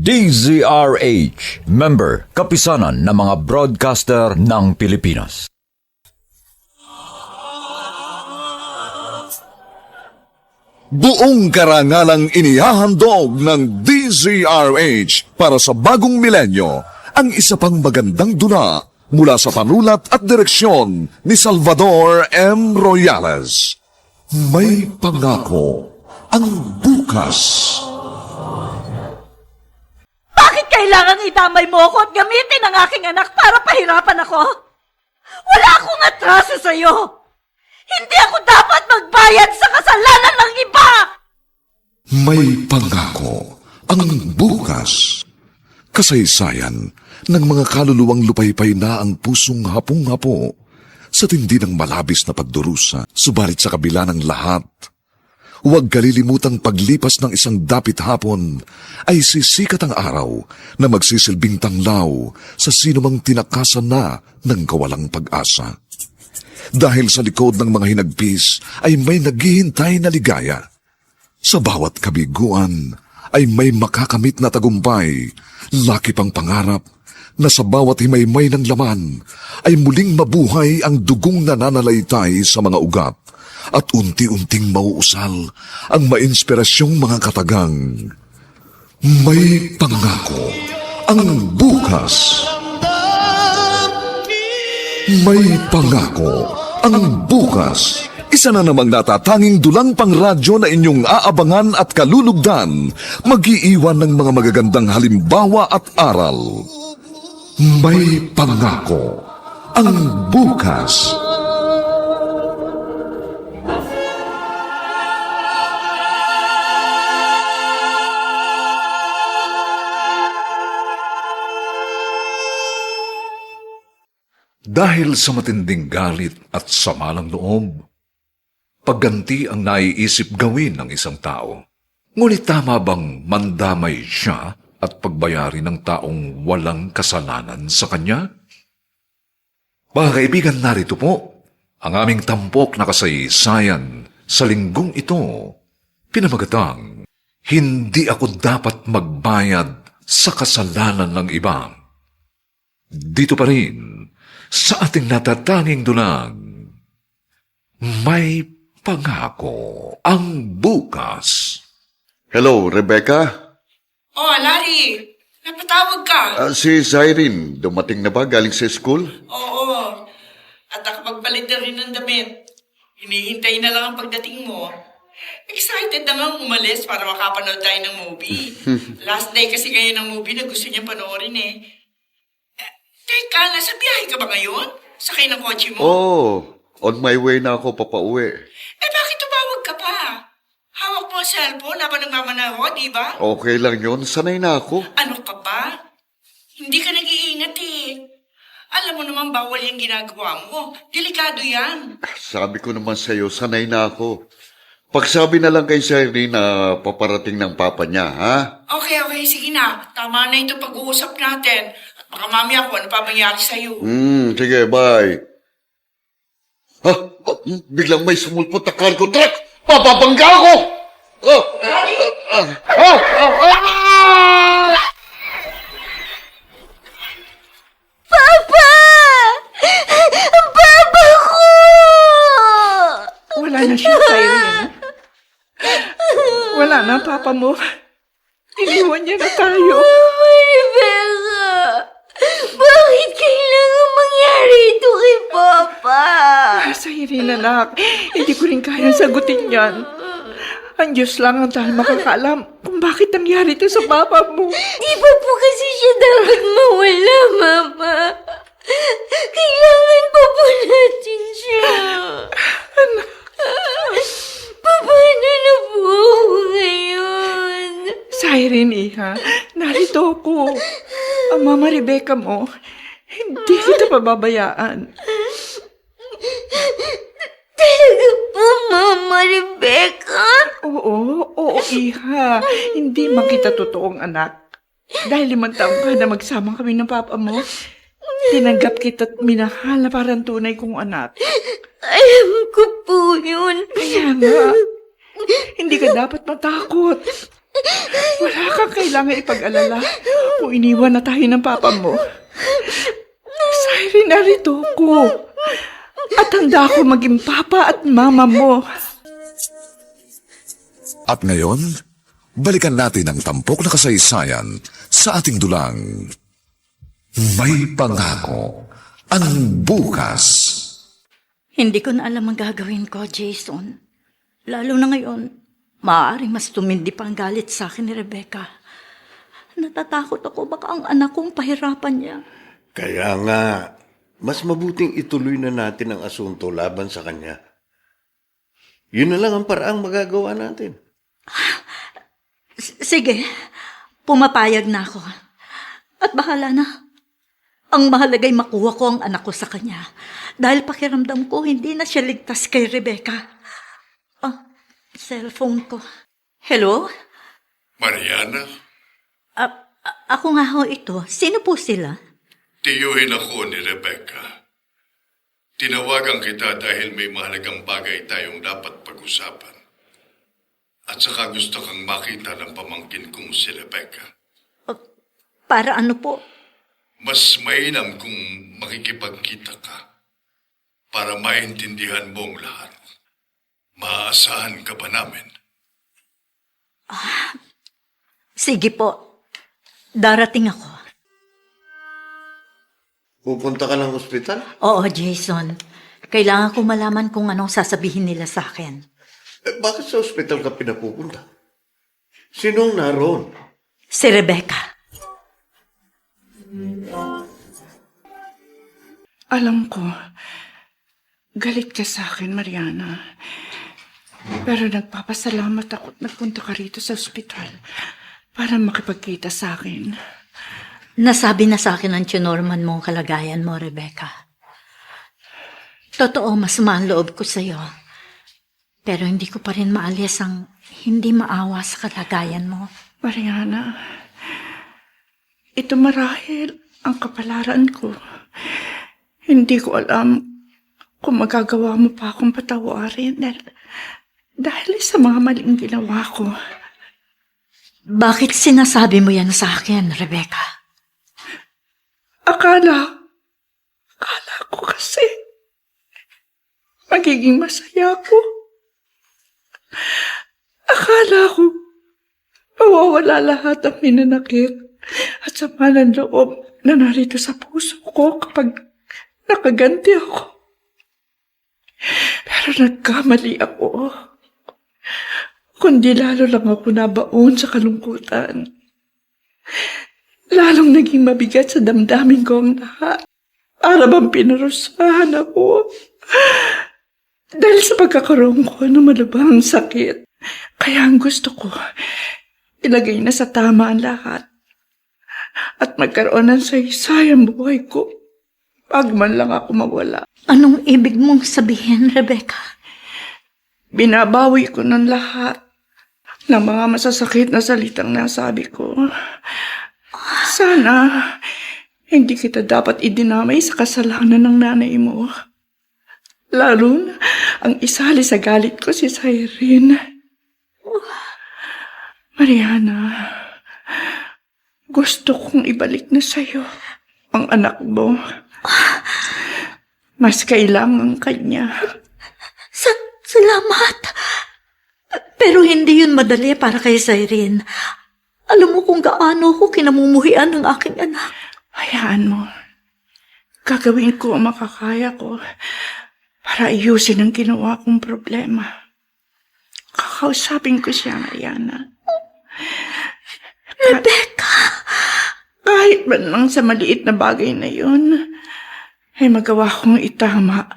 DZRH, member, kapisanan ng mga broadcaster ng Pilipinas. Buong karangalang inihahandog ng DZRH para sa bagong milenyo ang isa pang magandang dula mula sa panulat at direksyon ni Salvador M. Royales. May pangako ang bukas. Bakit kailangang idamay mo ako at gamitin ang aking anak para pahirapan ako? Wala akong atraso sa'yo! Hindi ako dapat magbayad sa kasalanan ng iba! May pangako ang bukas. Kasaysayan ng mga kaluluwang lupaypay na ang pusong hapong-hapo sa tindi ng malabis na pagdurusa. Subalit sa kabila ng lahat, huwag kalilimutang paglipas ng isang dapit hapon ay sisikat ang araw na magsisilbing tanglaw sa sinumang tinakasan na ng kawalang pag-asa. Dahil sa likod ng mga hinagpis ay may naghihintay na ligaya. Sa bawat kabiguan ay may makakamit na tagumpay, laki pang pangarap na sa bawat himaymay ng laman ay muling mabuhay ang dugong nananalaytay sa mga ugat at unti-unting mauusal ang mainspirasyong mga katagang. May pangako ang bukas. May pangako ang bukas. Isa na namang natatanging dulang pangradyo na inyong aabangan at kalulugdan, mag-iiwan ng mga magagandang halimbawa at aral. May pangako ang bukas. Dahil sa matinding galit at sama ng loob, pagganti ang naiisip gawin ng isang tao. Ngunit tama bang mandamay siya at pagbayari ng taong walang kasalanan sa kanya? Mga kaibigan, narito po ang aming tampok na kasaysayan sa linggong ito, pinamagatang, Hindi ako dapat magbayad sa kasalanan ng iba. Dito pa rin, sa ating natatanging dunang, may pangako ang bukas. Hello, Rebecca? Oh, Larry! Napatawag ka? Si Zyrene, dumating na ba galing sa school? Oo. At nakapagpalit na rin ng damit. Hinihintay na lang ang pagdating mo. Excited na nga umalis para makapanood tayo ng movie. Last day kasi ngayon ng movie na gusto niya panoorin eh. Teka, nasa biyahe ka ba ngayon? Sakay ng kotse mo? Oh, on my way na ako papauwi. Bakit tumawag ka pa? Hawak mo ang cellphone habang nagmamanaho, di ba? Okay lang yun, sanay na ako. Ano ka ba? Hindi ka nag-iingat eh. Alam mo naman bawal yung ginagawa mo. Delikado yan. Sabi ko naman sa'yo, sanay na ako. Pagsabi na lang kay Zyrene na paparating ng papa niya, ha? Okay, sige na. Tama na ito pag-uusap natin. At baka mamaya ako, ano pa mangyari sa'yo? Sige, bye. Biglang may sumulpot na cargo truck! Papabangga ako! Papa! Papa ko! Wala na siya, Zyrene. Wala na, papa mo. Iniwan niya na tayo. Mama Rebecca! Bakit kailangan mangyari ito kay Papa? Zyrene, anak. Hindi ko rin kayang sagutin yan. Ang Diyos lang ang dahil makakaalam kung bakit nangyari ito sa papa mo. Di ba po kasi siya dapat mawala, Mama? Kailangan pa po natin siya. Anak. Paano na po ako ngayon? Zyrene, iha. Narito ako. Ang mama Rebecca mo, hindi kita pababayaan. Talaga po, Mama Rebecca? Oo, iha. Hindi man kita totoong anak. Dahil 5 taon ka na magsama kami ng papa mo, tinanggap kita at minahal na parang tunay kong anak. Alam ko po yun. Kaya nga, Hindi ka dapat matakot. Wala kang kailangan ipag-alala kung iniwan na tayo ng papa mo. Siren, narito ko. At handa ako maging papa at mama mo. At ngayon, balikan natin ang tampok na kasaysayan sa ating dulang. May pangako ang bukas. Hindi ko na alam ang gagawin ko, Jason. Lalo na ngayon, maaaring mas tumindi pa ang galit sa akin ni Rebecca. Natatakot ako baka ang anak kong pahirapan niya. Kaya nga, mas mabuting ituloy na natin ang asunto laban sa kanya. Yun na lang ang paraang magagawa natin. Sige, pumapayag na ako. At bahala na. Ang mahalagay makuha ko ang anak ko sa kanya. Dahil pakiramdam ko, hindi na siya ligtas kay Rebecca. Cellphone ko. Hello? Mariana, Ako nga ho ito. Sino po sila? tiyuhin ako ni Rebecca. Tinawagan kita dahil may mahalagang bagay tayong dapat pag-usapan. At saka gusto kang makita ng pamangkin kong si Rebecca. Para ano po? Mas mainam kung makikipagkita ka para maintindihan mo ang lahat. Maaasahan ka ba namin? Sige po. Darating ako. Pupunta ka ng ospital? Oo, Jason. Kailangan ko malaman kung anong sasabihin nila sa akin. Bakit sa ospital ka pinapupunta? Sinong naroon? Si Rebecca. Alam ko, galit ka sa akin, Mariana. Pero nagpapasalamat ako at nagpunta ka rito sa ospital para makipagkita sa akin. Nasabi na sa akin ng tinorman mo ang kalagayan mo, Rebecca. Totoo, masama ang loob ko sa'yo. Pero hindi ko pa rin maalis ang hindi maawa sa kalagayan mo. Mariana, ito marahil ang kapalaran ko. Hindi ko alam kung magagawa mo pa akong patawarin dahil sa mga maling ginawa ko. Bakit sinasabi mo yan sa akin, Rebecca? Akala ko kasi magiging masaya ko. Akala ko mawawala lahat ang minanakit at sama ng loob na narito sa puso ko kapag nakaganti ako. Pero nagkamali ako. Kundi lalo lang ako nabaon sa kalungkutan. Lalong naging mabigat sa damdamin ko ang lahat. Para bang pinarusahan ako. Dahil sa pagkakaroon ko ng malubhang sakit. Kaya ang gusto ko, ilagay na sa tama ang lahat. At magkaroon ng saysay ang buhay ko. Pag man lang ako mawala. Anong ibig mong sabihin, Rebecca? Binabawi ko ng lahat ng mga masasakit na salitang nasabi ko. Sana hindi kita dapat idinamay sa kasalanan ng nanay mo. Lalo na ang isali sa galit ko si Siren. Mariana, gusto kong ibalik na sa'yo ang anak mo. Mas kailangan kanya. Salamat. Pero hindi yun madali para kay Siren. Alam mo kung gaano ko kinamumuhian ng aking anak. Hayaan mo. Gagawin ko ang makakaya ko para ayusin ang ginawa kong problema. Kakausapin ko siya, Mariana. Rebecca! Kahit man lang sa maliit na bagay na yun, ay magawa kong itama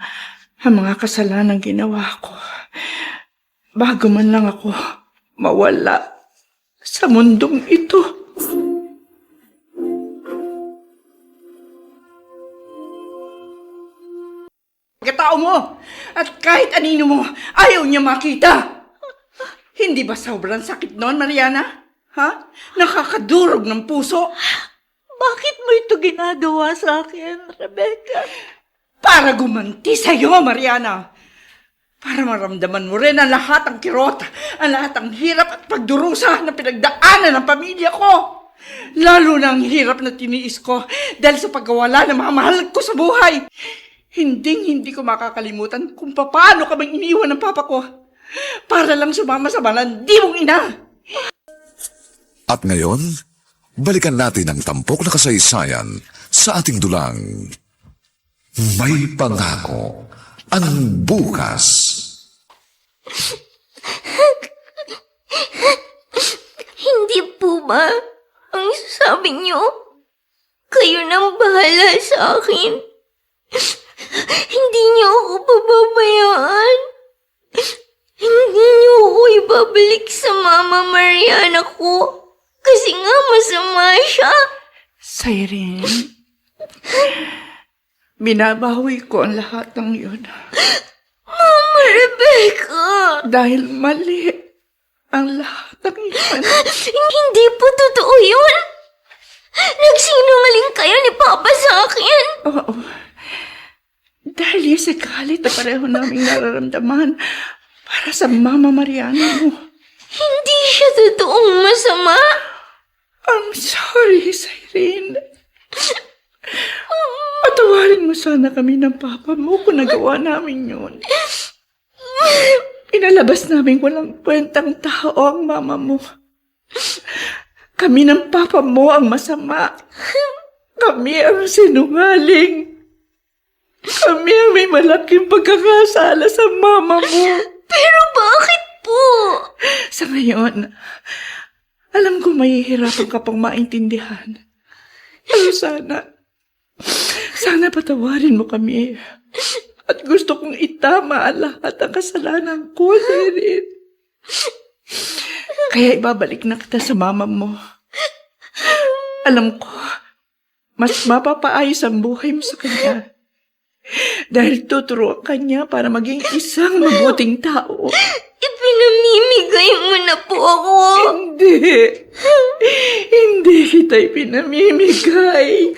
ang mga kasalanang ginawa ko. Bago man lang ako mawala sa mundong ito. Pagkatao mo at kahit anino mo, ayaw niya makita. Hindi ba sobrang sakit noon, Mariana? Ha? Nakakadurog ng puso. Bakit mo ito ginagawa sa akin, Rebecca? Para gumanti sa'yo, Mariana. Para maramdaman mo rin ang lahat ng kirot, ang lahat ng hirap at pagdurusa na pinagdaanan ng pamilya ko. Lalo na ang hirap na tiniis ko dahil sa pagkawala ng mga mahal ko sa buhay. Hindi ko makakalimutan kung paano kaming iniwan ng papa ko para lang sumama sa malandi mong ina. At ngayon, balikan natin ang tampok na kasaysayan sa ating dulang. May pangako ang bukas. Hindi po ba ang sabi niyo? Kayo nang bahala sa akin. Hindi niyo ako pababayaan. Hindi niyo ako ibabalik sa Mama Mariana ko. Kasi nga masama siya. Siren, binabawi ko ang lahat ng yun. Mama Rebecca! Dahil mali ang lahat ng yun. Hindi po totoo yun. Nagsinungaling kayo ni Papa sa akin. Oo. Dahil yung sa galit na pareho naming nararamdaman para sa Mama Mariana mo. Hindi siya totoong masama. I'm sorry, Siren. Patawarin mo sana kami ng papa mo kung nagawa namin yun. Pinalabas namin walang kwentang tao ang mama mo. Kami ng papa mo ang masama. Kami ang sinungaling. Kami ang may malaking pagkakasala sa mama mo. Pero bakit po? Sa ngayon, alam ko mahihirapan ka pang maintindihan. Pero sana patawarin mo kami. At gusto kong itama ang lahat ng kasalanan ko, Siren. Kaya ibabalik na kita sa mama mo. Alam ko, mas mapapaayos ang buhay mo sa kanya. Dahil tuturuan ka niya para maging isang mabuting tao. Ipinamimigay mo na po ako. Hindi kita ipinamimigay.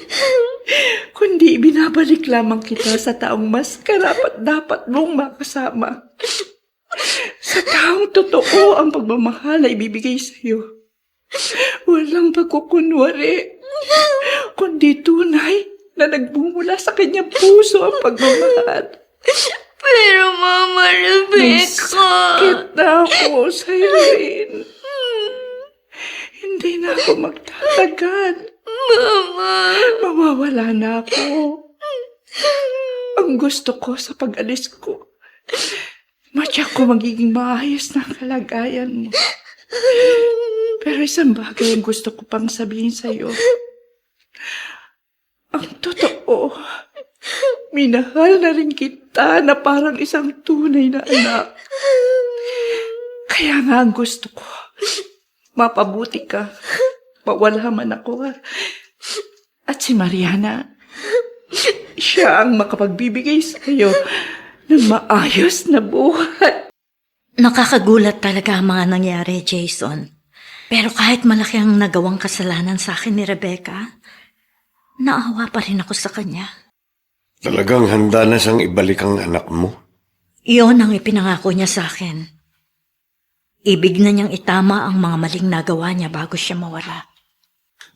Kundi binabalik lamang kita sa taong mas karapat-dapat mong makasama. Sa taong totoo ang pagmamahal ay ibibigay sa iyo. Walang pagkukunwari, kundi tunay na nagbumula sa kanyang puso ang pagmamahal. Pero Mama Rebecca... Sakit na ako, Siren. Hindi na ako magtatagal. Mama... Mawawala na ako. Ang gusto ko sa pag-alis ko, matyak ko magiging maayos na ang kalagayan mo. Pero isang bagay ang gusto ko pang sabihin sa'yo. Ang totoo, minahal na rin kita na parang isang tunay na anak. Kaya nga ang gusto ko, mapabuti ka, mawala man ako. At si Mariana, siya ang makapagbibigay sa iyo ng maayos na buhay. Nakakagulat talaga ang mga nangyari, Jason. Pero kahit malaki ang nagawang kasalanan sa akin ni Rebecca, naawa pa rin ako sa kanya. Talagang handa na siyang ibalik ang anak mo. Iyon ang ipinangako niya sa akin. Ibig na niyang itama ang mga maling nagawa niya bago siya mawala.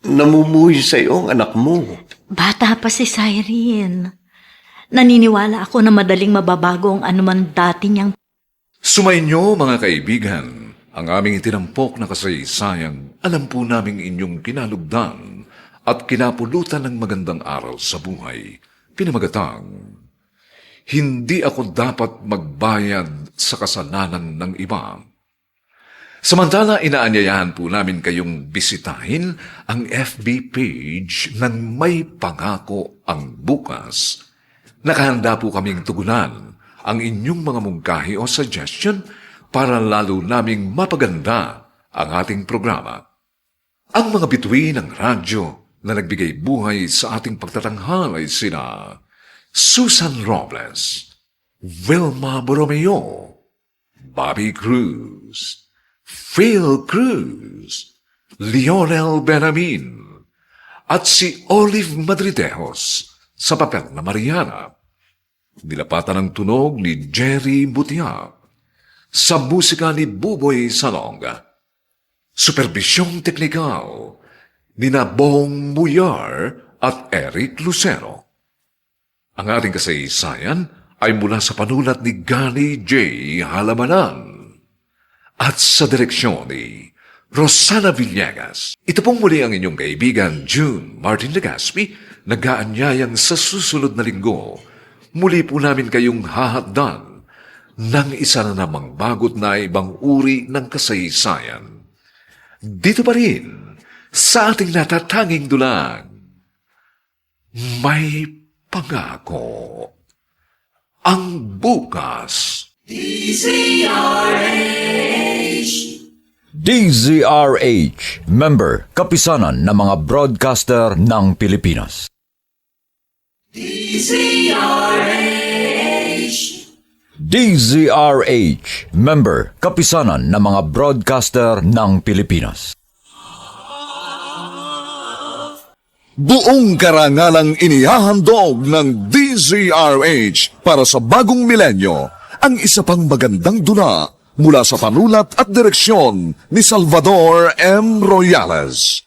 Namumuhi sa iyo ang anak mo. Bata pa si Siren. Naniniwala ako na madaling mababago ang anuman dati niyang... Sumainyo mga kaibigan, ang aming itinampok na kasaysayan, alam po naming inyong kinalugdan at kinapulutan ng magandang aral sa buhay. Pinamagatang, hindi ako dapat magbayad sa kasalanan ng iba. Samantala, inaanyayahan po namin kayong bisitahin ang FB page ng May Pangako ang Bukas. Nakahanda po kaming tugunan ang inyong mga mungkahi o suggestion para lalo naming mapaganda ang ating programa. Ang mga bituin ng radyo na nagbigay buhay sa ating pagtatanghal ay sina Susan Robles, Wilma Borromeo, Bobby Cruz, Phil Cruz, Lionel Benamin, at si Olive Madridejos sa papel na Mariana. Dilapatan ng tunog ni Jerry Butiak. Sa musika ni Buboy Salong. Superbisyong teknikal ni Bong Muyar at Eric Lucero. Ang ating kasaysayan ay mula sa panulat ni Gani J. Halamanan at sa direksyon ni Rosana Villegas. Ito pong muli ang inyong kaibigan June Martin Legaspi, nag-aanyayang sa susunod na linggo. Muli po namin kayong hahatdan ng isa na namang bagot na ibang uri ng kasaysayan. Dito pa rin sa ating natatanging dulang, may pangako ang bukas. DZRH, member, kapisanan ng mga broadcaster ng Pilipinas. DZRH, member, kapisanan ng mga broadcaster ng Pilipinas. Buong karangalang inihahandog ng DZRH para sa bagong milenyo ang isa pang magandang dula mula sa panulat at direksyon ni Salvador M. Royales.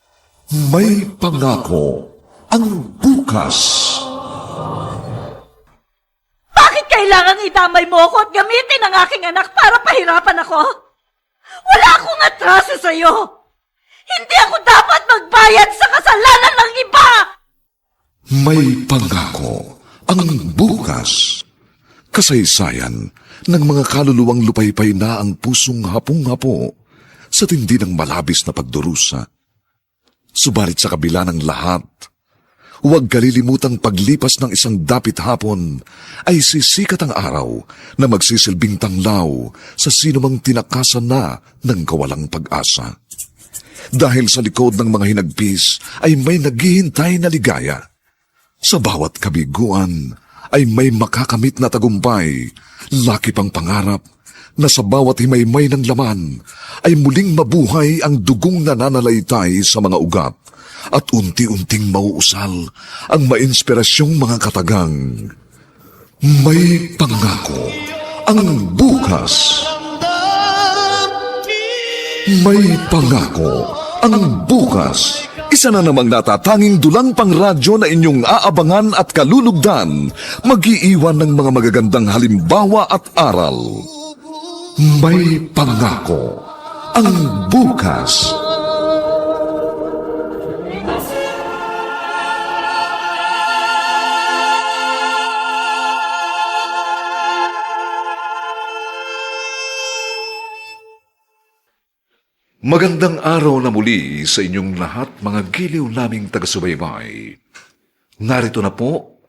May pangako ang bukas. Bakit kailangang idamay mo ako at gamitin ang aking anak para pahirapan ako? Wala akong atraso sa'yo! Hindi ako dapat magbayad sa kasalanan ng iba! May pangako ang bukas. Kasaysayan ng mga kaluluwang lupaypay na ang pusong hapong-hapo sa tindi ng malabis na pagdurusa. Subalit sa kabila ng lahat, huwag kalilimutang paglipas ng isang dapit hapon ay sisikat ang araw na magsisilbing tanglaw sa sinumang tinakasan na ng kawalang pag-asa. Dahil sa likod ng mga hinagpis ay may naghihintay na ligaya. Sa bawat kabiguan ay may makakamit na tagumpay, laki pang pangarap na sa bawat himaymay ng laman ay muling mabuhay ang dugong nananalaytay sa mga ugat at unti-unting mauusal ang mainspirasyong mga katagang. May pangako ang bukas. May pangako ang bukas. Isa na namang natatanging dulang pangradyo na inyong aabangan at kalulugdan, mag-iiwan ng mga magagandang halimbawa at aral. May pangako ang bukas. Magandang araw na muli sa inyong lahat, mga giliw naming taga-subaybay. Narito na po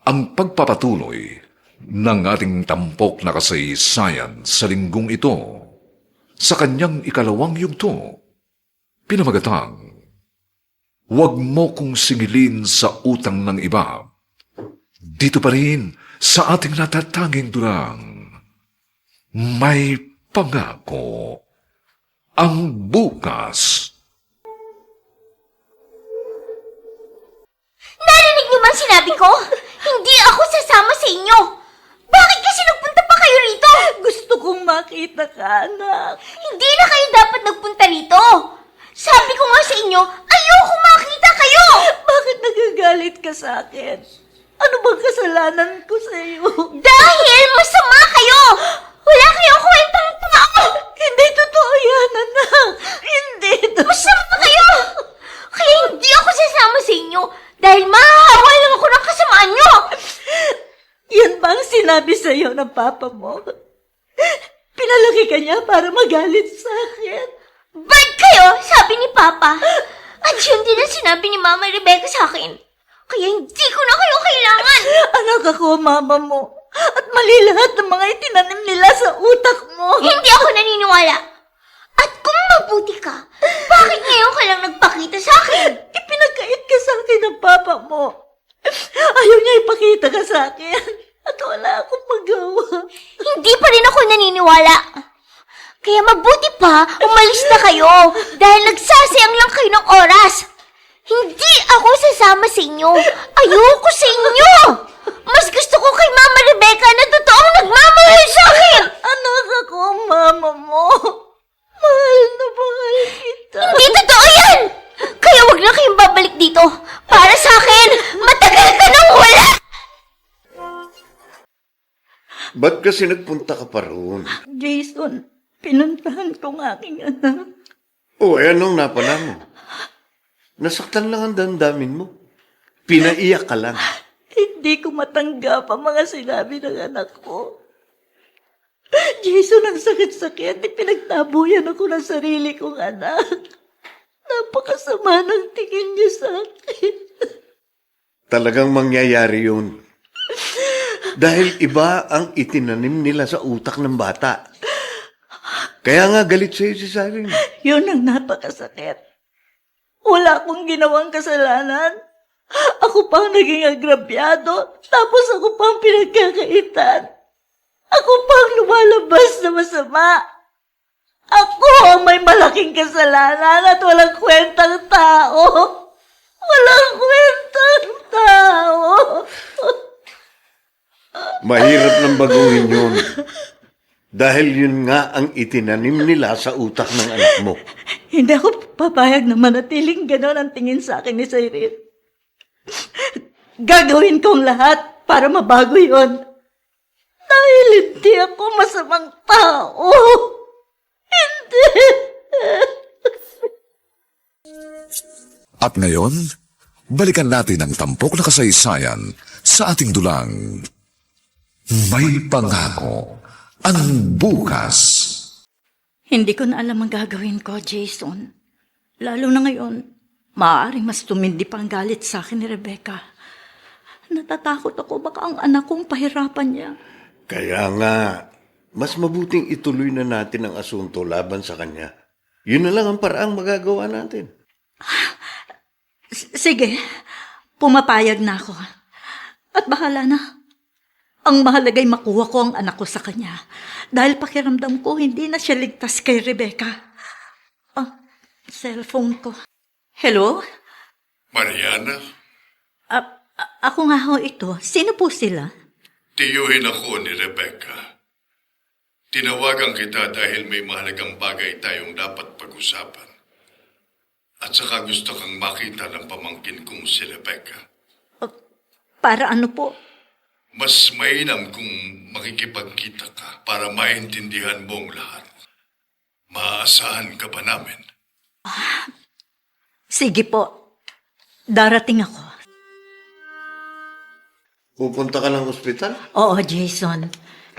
ang pagpapatuloy ng ating tampok na kasaysayan sa linggong ito sa kanyang ikalawang yugto. Pinamagatang, huwag mo kong singilin sa utang ng iba. Dito pa rin sa ating natatanging dulang, may pangako ang bukas. Narinig niyo ba ang sinabi ko? Hindi ako sasama sa inyo. Bakit kasi nagpunta pa kayo rito? Gusto kong makita ka, anak. Hindi na kayo dapat nagpunta rito. Sabi ko nga sa inyo, ayoko makita kayo. Bakit nagagalit ka sa akin? Ano bang kasalanan ko sa iyo? Dahil masama kayo. Wala kayong kwentang tao. Hindi totoo yan, anak. Hindi totoo. Masama kayo. Kaya hindi ako sasama sa inyo dahil mahahawa lang ako ng kasamaan nyo. Yan ba ang sinabi sa iyo ng papa mo? Pinalaki ka niya para magalit sa akin. Bad kayo, sabi ni Papa. At yun din ang sinabi ni Mama Rebecca sa akin. Kaya hindi ko na kayo kailangan. Anak ako, mama mo. At mali lahat ng mga itinanim nila sa utak mo. Hindi ako naniniwala. At kung mabuti ka, bakit ngayon ka lang nagpakita sa akin? Ipinagkait ka sa akin ng papa mo. Ayaw niya ipakita ka sa akin. At wala akong magawa. Hindi pa rin ako naniniwala. Kaya mabuti pa, umalis na kayo dahil nagsasayang lang kayo ng oras. Hindi ako sasama sa inyo. Ayoko sa inyo. Mas gusto ko kay Mama Rebecca na totoong nagmamahal sa akin. Anak ako ang mama mo. Mahal na mahal kita. Hindi totoo yan! Kaya wag na kayong babalik dito. Para sa akin, matagal ka nang wala! Ba't kasi nagpunta ka pa roon? Jason, pinuntahan ko ang aking anak. O, anong napala mo? Nasaktan lang ang damdamin mo. Pinaiyak ka lang. Hindi ko matanggap ang mga sinabi ng anak ko. Jason, ang sakit-sakit. Pinagtabuyan ako ng sarili kong anak. Napakasama ng tingin niya sa akin. Talagang mangyayari yun. Dahil iba ang itinanim nila sa utak ng bata. Kaya nga galit sa'yo si Saring. Yun ang napakasakit. Wala akong ginawang kasalanan. Ako pang naging agrabyado, tapos ako pang pinagkakaitan. Ako pang lumalabas na masama. Ako ang may malaking kasalanan at walang kwentang tao. Walang kwentang tao. Mahirap nang baguhin yun. Dahil yun nga ang itinanim nila sa utak ng anak mo. Hindi ako papayag na manatiling gano'n ang tingin sa akin ni Cyril. Gagawin kong lahat para mabago yon. Dahil hindi ako masamang tao. Hindi. At ngayon, balikan natin ang tampok na kasaysayan sa ating dulang. May pangako ang bukas. Hindi ko na alam ang gagawin ko, Jason. Lalo na ngayon, maaaring mas tumindi pa ang galit sa akin ni Rebecca. Natatakot ako baka ang anak kong pahirapan niya. Kaya nga, mas mabuting ituloy na natin ang asunto laban sa kanya. Yun na lang ang paraang magagawa natin. Sige, pumapayag na ako. At bahala na. Ang mahalagay makuha ko ang anak ko sa kanya. Dahil pakiramdam ko, hindi na siya ligtas kay Rebecca. Cellphone ko. Hello? Mariana, Ako nga ho ito. Sino po sila? tiyuhin ako ni Rebecca. Tinawagan kita dahil may mahalagang bagay tayong dapat pag-usapan. At saka gusto kang makita ng pamangkin kong si Rebecca. Para ano po? Mas mainam kung makikipagkita ka para maintindihan mo ang lahat. Maaasahan ka ba namin? Sige po. Darating ako. Pupunta ka ng ospital? Oo, Jason.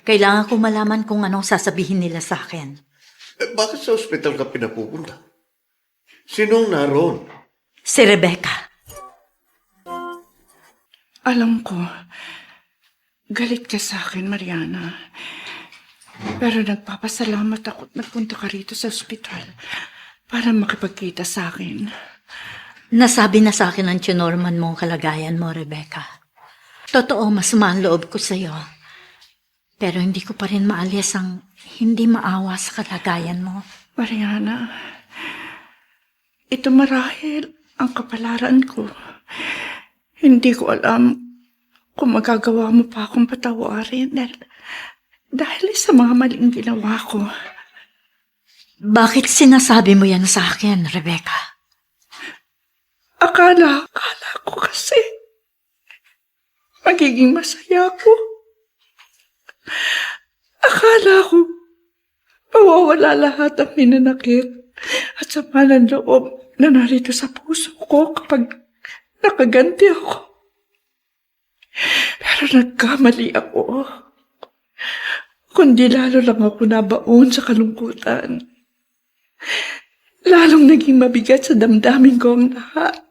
Kailangan ko malaman kung anong sasabihin nila sa akin. Bakit sa ospital ka pinapupunta? Sinong naroon? Si Rebecca. Alam ko, galit ka sa akin, Mariana. Pero nagpapasalamat ako at nagpunta ka rito sa ospital para makipagkita sa akin. Nasabi na sa akin ang tinorman mong kalagayan mo, Rebecca. Totoo, masama ang loob ko sa'yo. Pero hindi ko pa rin maalis ang hindi maawa sa kalagayan mo. Mariana, ito marahil ang kapalaran ko. Hindi ko alam kung magagawa mo pa akong patawarin dahil sa mga maling ginawa ko. Bakit sinasabi mo yan sa akin, Rebecca? Akala ko kasi magiging masaya ako. Akala ko mawawala lahat ang minanakit at sama ng loob na narito sa puso ko kapag nakaganti ako. Pero nagkamali ako. Kundi lalo lang ako nabaon sa kalungkutan. Lalong naging mabigat sa damdamin ko ang lahat.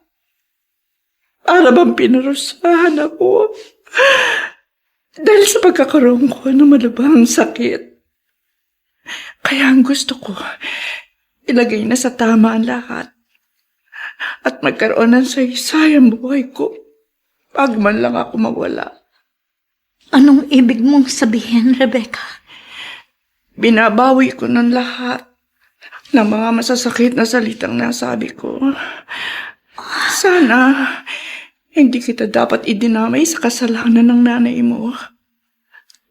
Para bang pinarusahan ako. Dahil sa pagkakaroon ko ng malubhang sakit. Kaya ang gusto ko, ilagay na sa tama ang lahat. At magkaroon ng saysayang buhay ko. Pag man lang ako mawala. Anong ibig mong sabihin, Rebecca? Binabawi ko ng lahat ng mga masasakit na salitang nasabi ko. Sana hindi kita dapat idinamay sa kasalanan ng nanay mo.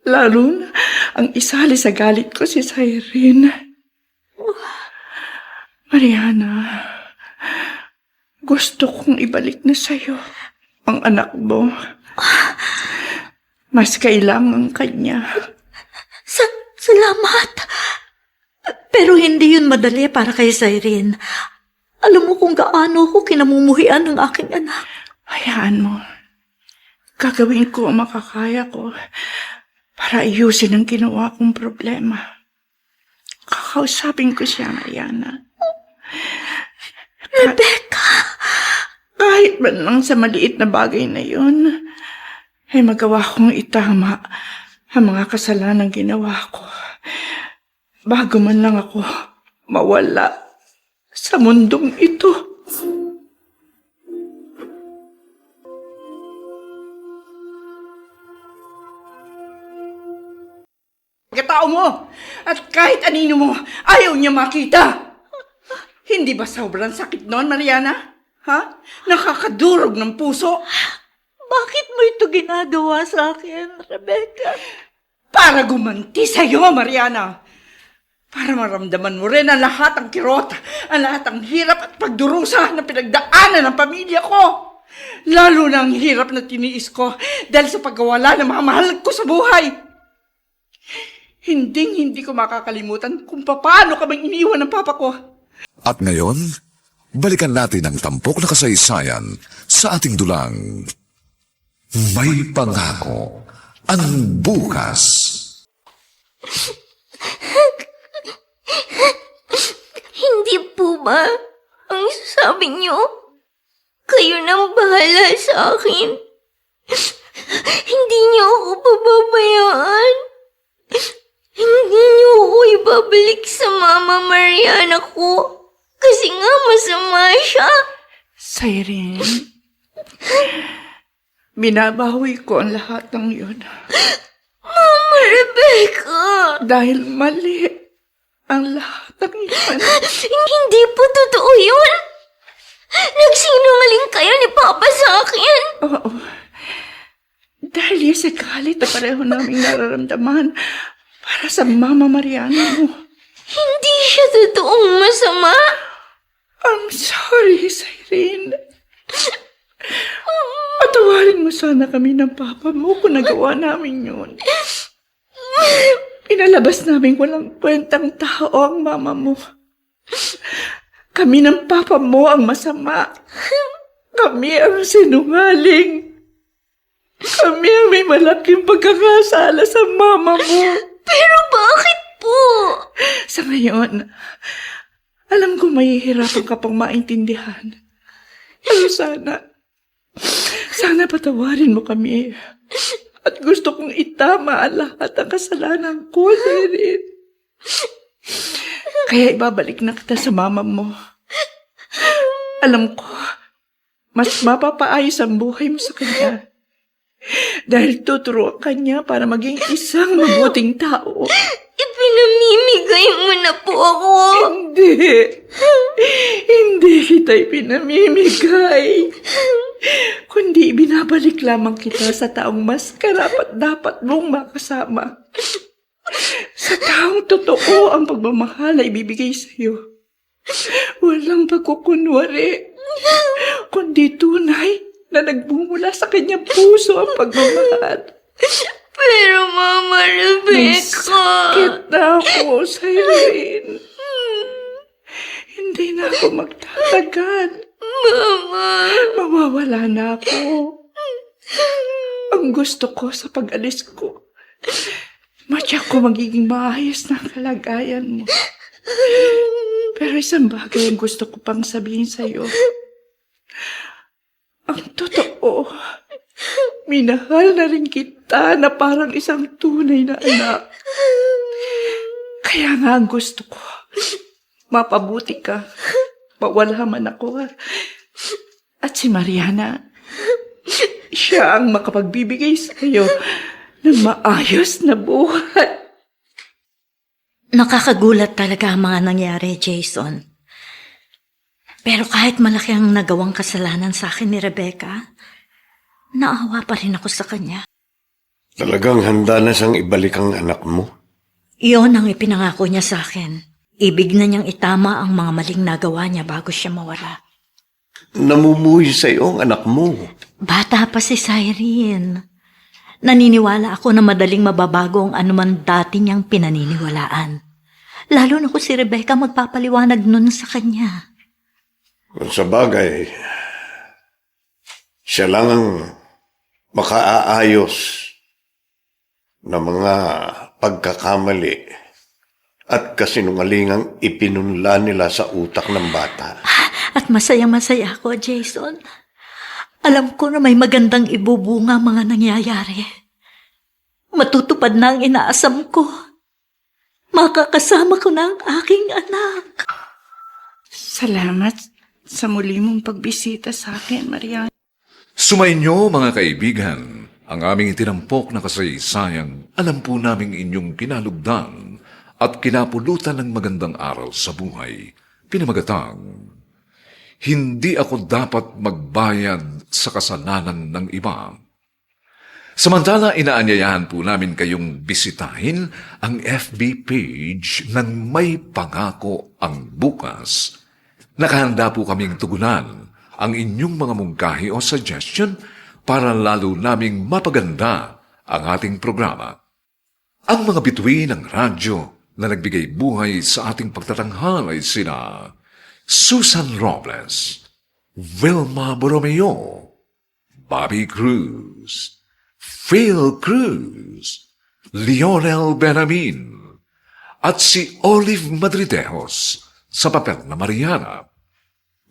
Lalo na ang isali sa galit ko si Cyrene. Mariana, gusto kong ibalik na sa'yo ang anak mo. Mas kailangan kanya. Salamat. Pero hindi yun madali para kay Cyrene. Alam mo kung gaano ako kinamumuhian ng aking anak. Hayaan mo. Gagawin ko ang makakaya ko para ayusin ang ginawa kong problema. Kakausapin ko siya, Mariana. Rebecca! Kahit man lang sa maliit na bagay na yun, ay magawa kong itama ang mga kasalanang ginawa ko. Bago man lang ako mawala sa mundong ito. Katao mo! At kahit anino mo, ayaw niya makita! Hindi ba sobrang sakit noon, Mariana? Ha? Nakakadurog ng puso? Bakit mo ito ginagawa sa akin, Rebecca? Para gumanti sa'yo, Mariana! Para maramdaman mo rin ang lahat ng kirot, ang lahat ng hirap at pagdurusa na pinagdaanan ng pamilya ko. Lalo na ang hirap na tiniis ko dahil sa pagkawala ng mga mahal ko sa buhay. Hindi ko makakalimutan kung paano kaming iniwan ng papa ko. At ngayon, balikan natin ang tampok na kasaysayan sa ating dulang May Pangako ang Bukas. Hindi po ba ang sabi niyo? Kayo nang bahala sa akin. Hindi niyo ako pababayaan. Hindi niyo ako ibabalik sa Mama Mariana ko. Kasi nga masama siya. Cyrene, binabawi ko ang lahat ng yun. Mama Rebecca! Dahil mali ang lahat ng yun. Hindi po totoo yun. Nagsinungaling kayo ni Papa sa akin. Oo. Dahil yung sa galit na pareho naming nararamdaman para sa Mama Mariana mo. Hindi siya totoong masama. I'm sorry, Cyrene. Patawarin mo sana kami ng papa mo kung nagawa namin yun. Pinalabas namin walang kwentang tao ang mama mo. Kami ng papa mo ang masama. Kami ang sinungaling. Kami ang may malaking pagkakasala sa mama mo. Pero bakit po? Sa ngayon, alam ko mahihirapan ka pang maintindihan. Pero sana patawarin mo kami. At gusto kong itama ang lahat ng kasalanan ko, Cyrene. Kaya ibabalik na kita sa mama mo. Alam ko, mas mapapaayos ang buhay mo sa kanya. Dahil tuturuan ka niya para maging isang mabuting tao. Ipinamimigay mo na po ako. Hindi kita ipinamimigay. Kundi binabalik lamang kita sa taong mas karapat-dapat mong makasama. Sa taong totoo ang pagmamahal ay ibibigay sa'yo. Walang pagkukunwari, kundi tunay na nagbumula sa kanyang puso ang pagmamahal. Pero Mama Rebecca... Sakit na ako, Cyrene. Hindi na ako magtatagal. Mama... Mawawala na ako. Ang gusto ko sa pag-alis ko, matyak ko magiging maayos na ang kalagayan mo. Pero isang bagay ang gusto ko pang sabihin sa'yo. Ang totoo, minahal na rin kita na parang isang tunay na anak. Kaya nga ang gusto ko, mapabuti ka, mawala man ako. At si Mariana, siya ang makapagbibigay sa iyo ng maayos na buhay. Nakakagulat talaga ang mga nangyari, Jason. Pero kahit malaki ang nagawang kasalanan sa akin ni Rebecca, naawa pa rin ako sa kanya. Talagang handa na siyang ibalik ang anak mo. Iyon ang ipinangako niya sa akin. Ibig na niyang itama ang mga maling nagawa niya bago siya mawala. Namumuhi sa iyo ang anak mo. Bata pa si Cyrene. Naniniwala ako na madaling mababago ang anuman dati niyang pinaniniwalaan. Lalo na kung si Rebecca magpapaliwanag nun sa kanya. Kung sa bagay, siya lang ang makaaayos ng mga pagkakamali at kasinungalingang ipinunla nila sa utak ng bata. At masayang-masaya ako, Jason. Alam ko na may magandang ibubunga mga nangyayari. Matutupad na ang inaasam ko. Makakasama ko na ang aking anak. Salamat sa muli mong pagbisita sa akin, Mariana. Sumainyo mga kaibigan, ang aming itinampok na kasaysayang alam po naming inyong kinalugdan at kinapulutan ng magandang aral sa buhay. Pinamagatang, hindi ako dapat magbayad sa kasalanan ng iba. Samantala, inaanyayahan po namin kayong bisitahin ang FB page ng May Pangako ang Bukas. Nakahanda po kaming tugunan ang inyong mga mungkahi o suggestion para lalo naming mapaganda ang ating programa. Ang mga bituin ng radyo na nagbigay buhay sa ating pagtatanghal ay sina Susan Robles, Wilma Borromeo, Bobby Cruz, Phil Cruz, Lionel Benamin, at si Olive Madridejos sa papel na Mariana.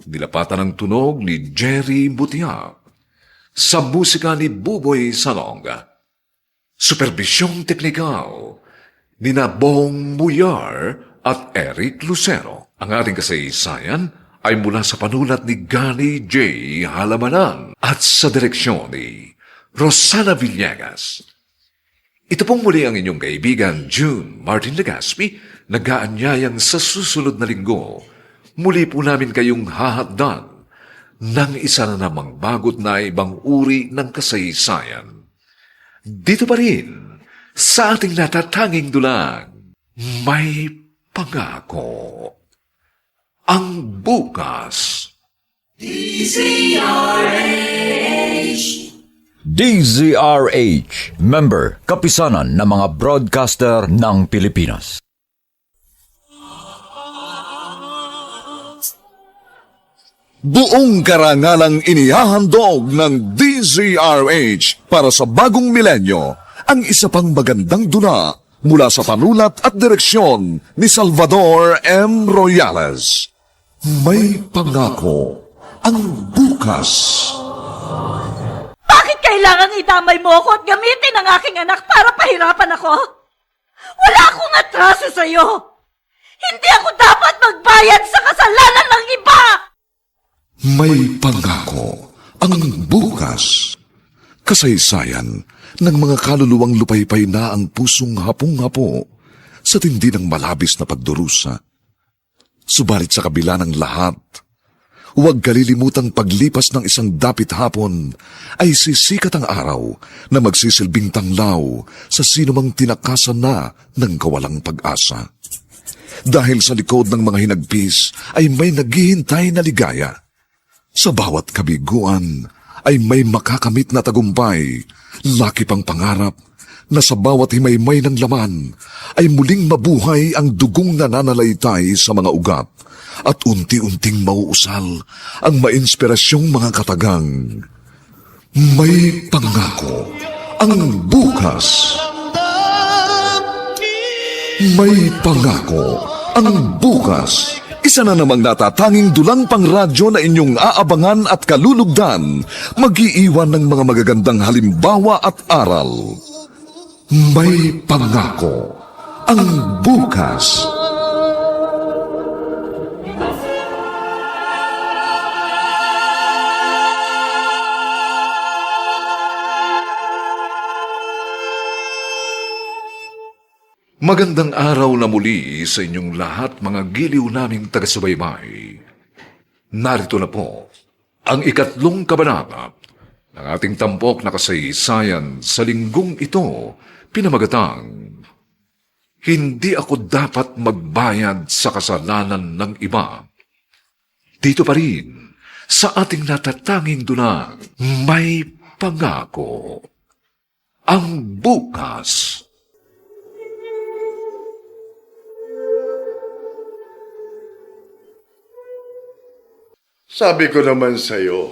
Nilapatan ng tunog ni Jerry Butia, sa musika ni Buboy Salonga. Supervisyong teknikal ni Bong Muyar at Eric Lucero. Ang ating kasaysayan ay mula sa panulat ni Gani J. Halamanan at sa direksyon ni Rosana Villegas. Ito pong muli ang inyong kaibigan June Martin Legaspi, nag-aanyayang sa susunod na linggo. Muli po namin kayong hahatdan ng isa na namang bagot na ibang uri ng kasaysayan. Dito pa rin, sa ating natatanging dulang, May Pangako ang Bukas. DZRH, member, kapisanan ng mga broadcaster ng Pilipinas. Buong karangalang inihahandog ng DZRH para sa bagong milenyo ang isa pang magandang dula mula sa panulat at direksyon ni Salvador M. Royales. May Pangako ang Bukas. Bakit kailangang idamay mo ako at gamitin ang aking anak para pahirapan ako? Wala akong atraso sa'yo. Hindi ako dapat magbayad sa kasalanan ng iba. May Pangako ang Bukas. Kasaysayan ng mga kaluluwang lupaypay na ang pusong hapong-hapo sa tindi ng malabis na pagdurusa. Subalit sa kabila ng lahat, huwag kalilimutang paglipas ng isang dapit hapon ay sisikat ang araw na magsisilbing tanglaw sa sinumang tinakasan na ng kawalang pag-asa. Dahil sa likod ng mga hinagpis ay may naghihintay na ligaya. Sa bawat kabiguan ay may makakamit na tagumpay, laki pang pangarap na sa bawat himaymay ng laman ay muling mabuhay ang dugong nananalaytay sa mga ugat at unti-unting mauusal ang mainspirasyong mga katagang. May Pangako ang Bukas. May Pangako ang Bukas. Isa na namang natatanging dulang pangradyo na inyong aabangan at kalulugdan, mag-iiwan ng mga magagandang halimbawa at aral. May Pangako ang Bukas. Magandang araw na muli sa inyong lahat, mga giliw naming taga-subaybay. Narito na po ang 3 kabanata ng ating tampok na kasaysayan sa linggong ito, pinamagatang Hindi ako dapat magbayad sa kasalanan ng iba. Dito pa rin, sa ating natatanging dunang may pangako. Ang bukas. Sabi ko naman sa'yo,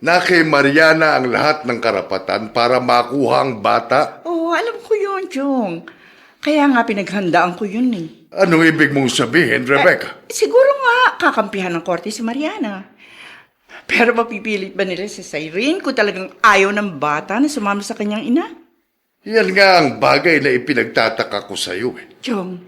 na kay Mariana ang lahat ng karapatan para makuha ang bata. Oo, alam ko yun, Chong. Kaya nga pinaghandaan ko yun eh. Anong ibig mong sabihin, Rebecca? Siguro nga kakampihan ng korte si Mariana. Pero mapipilit ba nila si Cyrene kung talagang ayaw ng bata na sumama sa kanyang ina? Yan nga ang bagay na ipinagtataka ko sa'yo eh. Chong,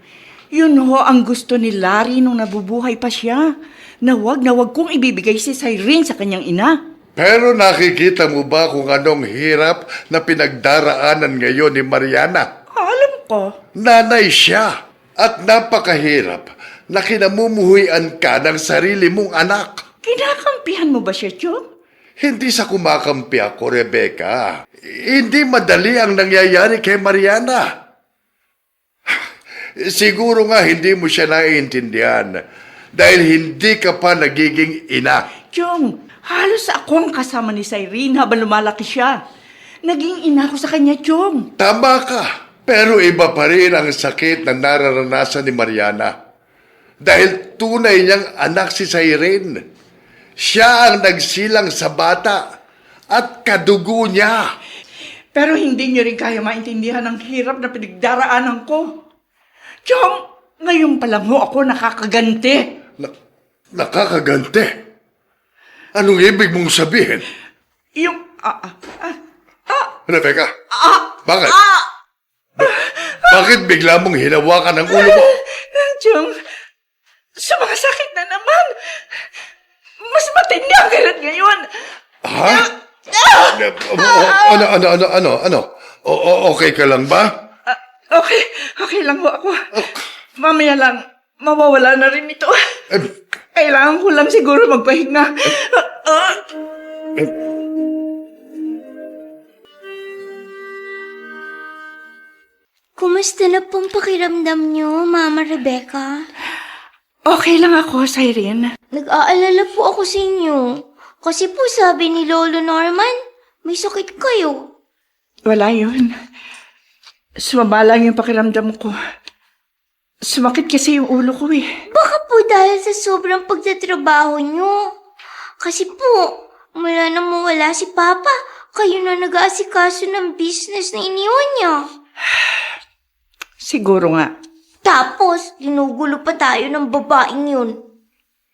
yun ho ang gusto ni Larry nung nabubuhay pa siya. Na wag kong ibibigay si Cyrene sa kanyang ina. Pero nakikita mo ba kung anong hirap na pinagdaraanan ngayon ni Mariana? Alam ko. Nanay siya at napakahirap na kinamumuhuyan ka ng sarili mong anak. Kinakampihan mo ba siya, Chong? Hindi sa kumakampi ako, Rebecca. Hindi madali ang nangyayari kay Mariana. Siguro nga hindi mo siya naiintindihan dahil hindi ka pa nagiging ina. Chong, halos ako ang kasama ni Cyrene habang lumalaki siya. Naging ina ko sa kanya, Chong. Tama ka. Pero iba pa rin ang sakit na nararanasan ni Mariana. Dahil tunay niyang anak si Cyrene. Siya ang nagsilang sa bata at kadugo niya. Pero hindi niyo rin kaya maintindihan ang hirap na pinagdaraanan ko. Chong, ngayon pa lang ho ako nakakaganti. Nakakaganti? Anong ibig mong sabihin? Yung, Rebecca? Bakit? Bakit bigla mong hinawakan ang ulo mo? Chong, sumasakit na naman. Mas matindi ang galit ngayon. Ha? Ano? Okay ka lang ba? Okay lang ho ako. Mamaya lang, mawawala na rin ito. Kailangan ko lang siguro magpahinga. Kumusta na pong pakiramdam niyo, Mama Rebecca? Okay lang ako, Cyrene. Nag-aalala po ako sa inyo. Kasi po sabi ni Lolo Norman, may sakit kayo. Wala yun. Sumaba lang yung pakiramdam ko. Sumakit kasi yung ulo ko eh. Baka po dahil sa sobrang pagtatrabaho niyo. Kasi po, mula na mawala si Papa, kayo na nag-aasikaso ng business na iniwan niya. Siguro nga. Tapos, ginugulo pa tayo ng babaeng yun.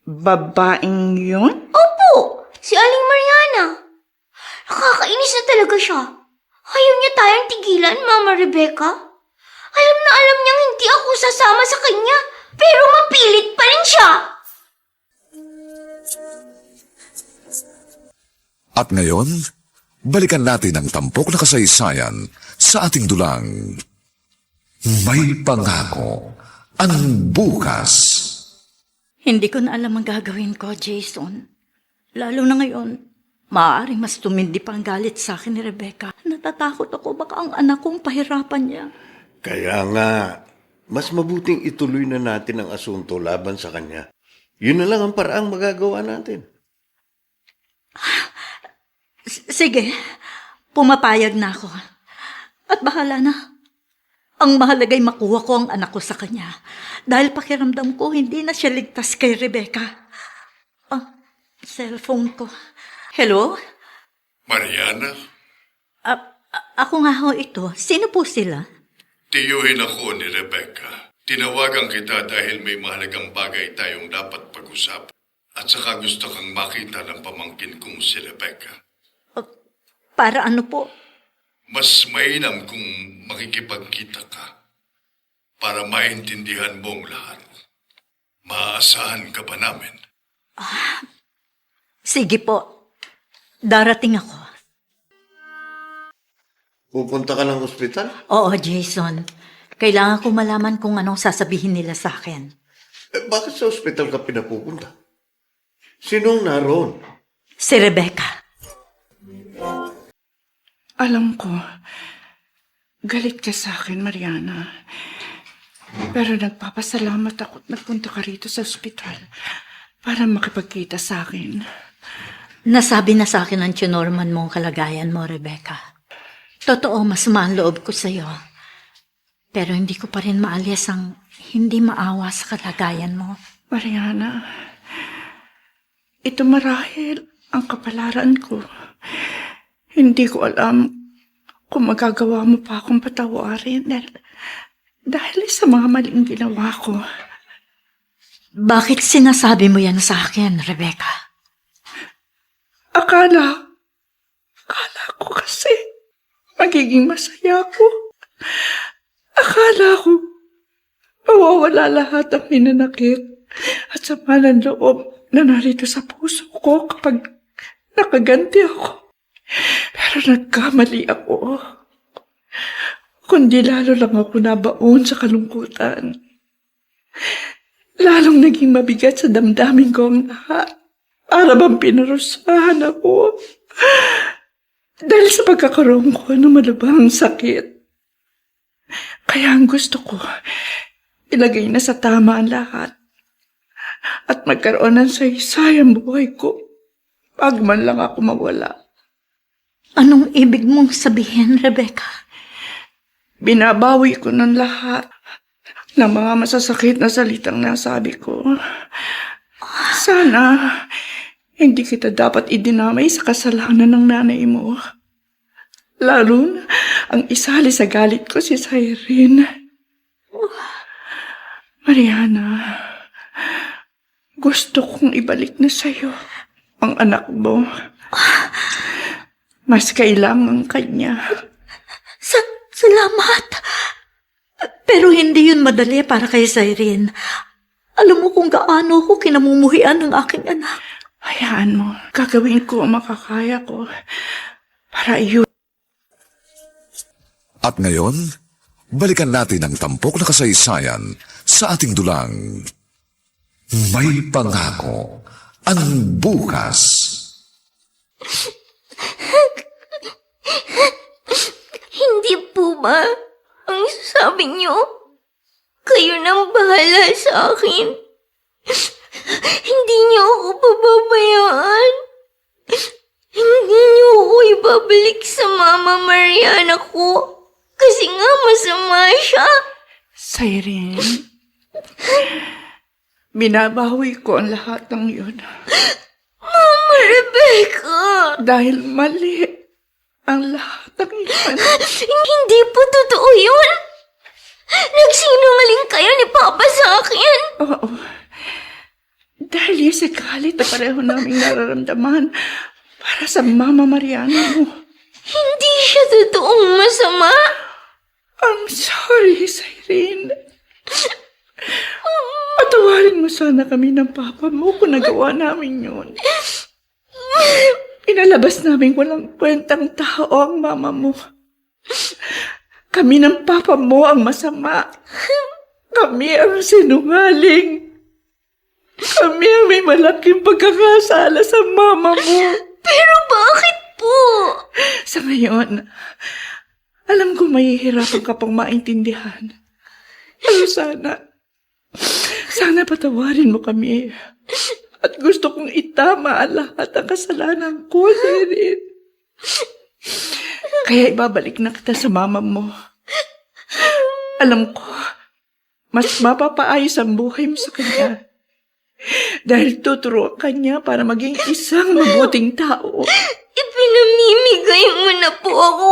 Babaeng yun? Opo, si Aling Mariana. Nakakainis na talaga siya. Ayaw niya tayong tigilan, Mama Rebecca. Alam na alam niyang hindi ako sasama sa kanya, pero mapilit pa rin siya. At ngayon, balikan natin ang tampok na kasaysayan sa ating dulang May Pangako. Ang bukas. Hindi ko na alam ang gagawin ko, Jason. Lalo na ngayon, maaaring mas tumindi pa ang galit sa akin ni Rebecca. Natatakot ako baka ang anak kong pahirapan niya. Kaya nga, mas mabuting ituloy na natin ang asunto laban sa kanya. Yun na lang ang paraang magagawa natin. Sige, pumapayag na ako. At bahala na. Ang mahalaga'y makuha ko ang anak ko sa kanya. Dahil pakiramdam ko, hindi na siya ligtas kay Rebecca. Cellphone ko. Hello? Mariana, Ako nga ho ito. Sino po sila? tiyuhin ako ni Rebecca. Tinawagan kita dahil may mahalagang bagay tayong dapat pag-usapan. At saka gusto kang makita ng pamangkin kong si Rebecca. Para ano po? Mas mainam kung makikipagkita ka para maintindihan mo ang lahat. Maaasahan ka ba namin? Sige po. Darating ako. Pupunta ka ng ospital? Oo, Jason. Kailangan ko malaman kung anong sasabihin nila sa akin. Bakit sa ospital ka pinapupunta? Sinong naroon? Si Rebecca. Alam ko, galit ka sa akin, Mariana. Pero nagpapasalamat ako at nagpunta ka rito sa ospital para makipagkita sa akin. Nasabi na sa akin ng Norman mo ang kalagayan mo, Rebecca. Totoo, masama ang loob ko sa'yo. Pero hindi ko pa rin maalis ang hindi maawa sa kalagayan mo. Mariana, ito marahil ang kapalaran ko. Hindi ko alam kung magagawa mo pa akong patawarin dahil sa mga maling ginawa ko. Bakit sinasabi mo yan sa akin, Rebecca? Akala ko kasi magiging masaya ako. Akala ko mawawala lahat ang hinanakit at sama ng loob na narito sa puso ko kapag nakaganti ako. Pero nagkamali ako. Kundi lalo lang ako nabaon sa kalungkutan. Lalong naging mabigat sa damdamin ko ang lahat. Para bang pinarusahan ako. Dahil sa pagkakaroon ko ng malubhang sakit. Kaya ang gusto ko, ilagay na sa tama ang lahat. At magkaroon ng saysay ang buhay ko. Pag man lang ako mawala. Anong ibig mong sabihin, Rebecca? Binabawi ko ng lahat ng mga masasakit na salitang nasabi ko. Sana hindi kita dapat idinamay sa kasalanan ng nanay mo. Lalo na ang isali sa galit ko si Cyrene. Mariana, gusto kong ibalik na sa'yo ang anak mo. Mas kailangan kanya. Salamat. Pero hindi yun madali para kay Cyrene. Alam mo kung gaano ko kinamumuhian ng aking anak. Hayaan mo, gagawin ko ang makakaya ko para iyon. At ngayon, balikan natin ang tampok na kasaysayan sa ating dulang. May pangako ang bukas. Hindi po ba ang sabi niyo? Kayo nang bahala sa akin. Hindi niyo ako pababayaan. Hindi niyo ako ibabalik sa Mama Mariana ko. Kasi nga masama siya. Cyrene, binabawi ko ang lahat ng yun. Mama Rebecca! Dahil mali ang lahat ng yun. Hindi po totoo yun. Nagsinungaling kayo ni Papa sa akin. Oo. Dahil yung sa galit na pareho naming nararamdaman para sa Mama Mariana mo. Hindi siya totoong masama. I'm sorry, Cyrene. Patawarin mo sana kami ng Papa mo kung nagawa namin yun. Inalabas namin walang kwentang tao ang Mama mo. Kami ng Papa mo ang masama. Kami ang sinungaling. Kami ang may malaking pagkakasala sa Mama mo. Pero bakit po? Sa ngayon, alam ko mahihirapan ka pang maintindihan. Pero sana patawarin mo kami. At gusto kong itama ang lahat ng kasalanan ko, Cyrene. Kaya ibabalik na kita sa Mama mo. Alam ko, mas mapapaayos ang buhay mo sa kanya. Dahil tuturuan ka niya para maging isang mabuting tao. Ipinamimigay mo na po ako.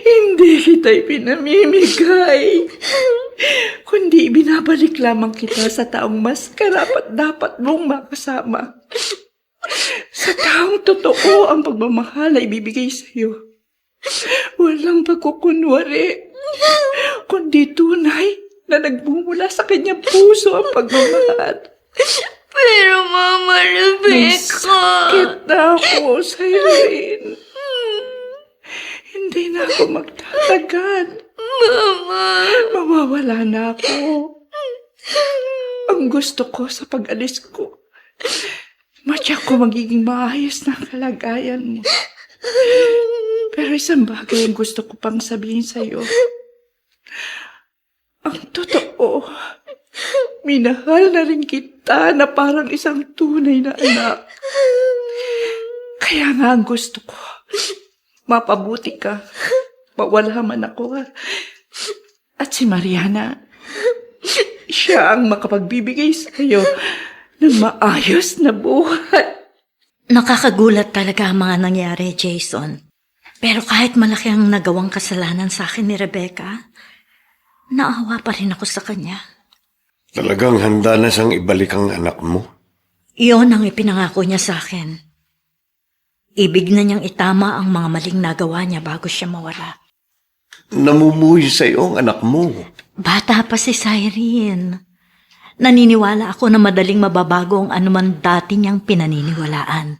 Hindi kita ipinamimigay. Kundi binabalik lamang kita sa taong mas karapat-dapat mong makasama. Sa taong totoo ang pagmamahal ay ibibigay sa'yo. Walang pagkukunwari, kundi tunay na nagbumula sa kanyang puso ang pagmamahal. Pero Mama Rebecca... Sakit na ako, Cyrene. Hindi na ako magtatagal. Mama... Mawawala na ako. Ang gusto ko sa pag-alis ko, matyak ko magiging maayos na ang kalagayan mo. Pero isang bagay ang gusto ko pang sabihin sa'yo. Ang totoo, minahal na rin kita na parang isang tunay na anak. Kaya nga ang gusto ko, mapabuti ka, mawala man ako. At si Mariana, siya ang makapagbibigay sa'yo ng maayos na buhay. Nakakagulat talaga ang mga nangyari, Jason. Pero kahit malaki ang nagawang kasalanan sa akin ni Rebecca, naawa pa rin ako sa kanya. Talagang handa na siyang ibalik ang anak mo? Iyon ang ipinangako niya sa akin. Ibig na niyang itama ang mga maling nagawa niya bago siya mawala. Namumuhay sa iyo ang anak mo. Bata pa si Cyrene. Naniniwala ako na madaling mababago ang anuman dati niyang pinaniniwalaan.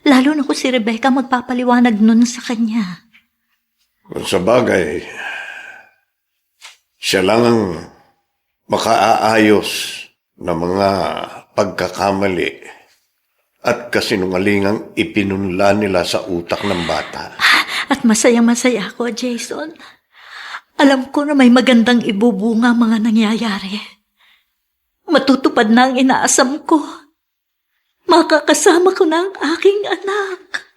Lalo na kung si Rebecca magpapaliwanag nun sa kanya. Kung sa bagay, siya lang ang makaaayos ng mga pagkakamali at kasinungalingang ipinunla nila sa utak ng bata. At masayang-masaya ako, Jason. Alam ko na may magandang ibubunga ang mga nangyayari. Matutupad na ang inaasam ko. Makakasama ko na ang aking anak.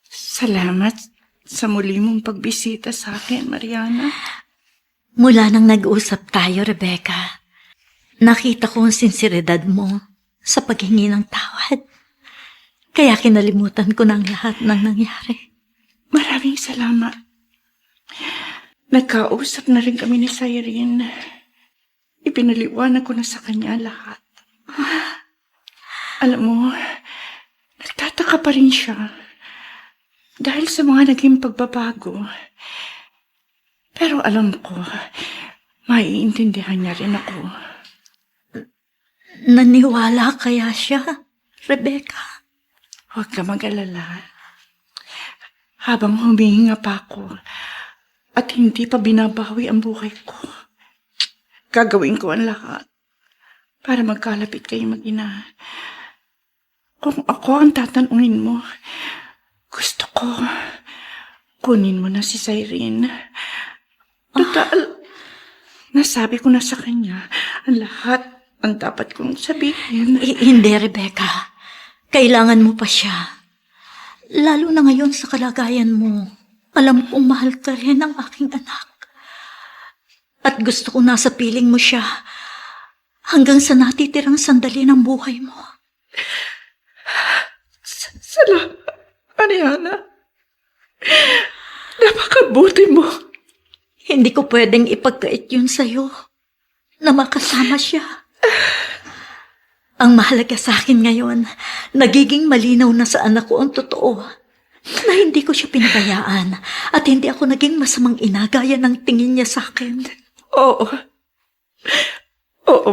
Salamat sa muli mong pagbisita sa akin, Mariana. Mula nang nag-usap tayo, Rebecca, nakita ko ang sinseridad mo sa paghingi ng tawad. Kaya kinalimutan ko ng lahat ng nangyari. Maraming salamat. Nagkausap na rin kami ni Cyrene. Ipinaliwanag ko na sa kanya lahat. Alam mo, nagtataka pa rin siya dahil sa mga naging pagbabago. Pero alam ko, maiintindihan niya rin ako. Naniwala kaya siya, Rebecca? Huwag ka mag-alala. Habang humihinga pa ako at hindi pa binabawi ang buhay ko, gagawin ko ang lahat para magkalapit kayo mag-ina. Kung ako ang tatanungin mo, gusto ko kunin mo na si Cyrene. Total, nasabi ko na sa kanya ang lahat ang dapat kong sabihin. Hindi, Rebecca. Kailangan mo pa siya. Lalo na ngayon sa kalagayan mo. Alam kong mahal ka rin ang aking anak. At gusto ko nasa piling mo siya hanggang sa natitirang sandali ng buhay mo. Salamat, Mariana. Napakabuti mo. Hindi ko pwedeng ipagkait yun sa'yo na makasama siya. Ang mahalaga sa akin ngayon, nagiging malinaw na sa anak ko ang totoo na hindi ko siya pinabayaan at hindi ako naging masamang ina gaya ng tingin niya sa akin. Oo. Oo,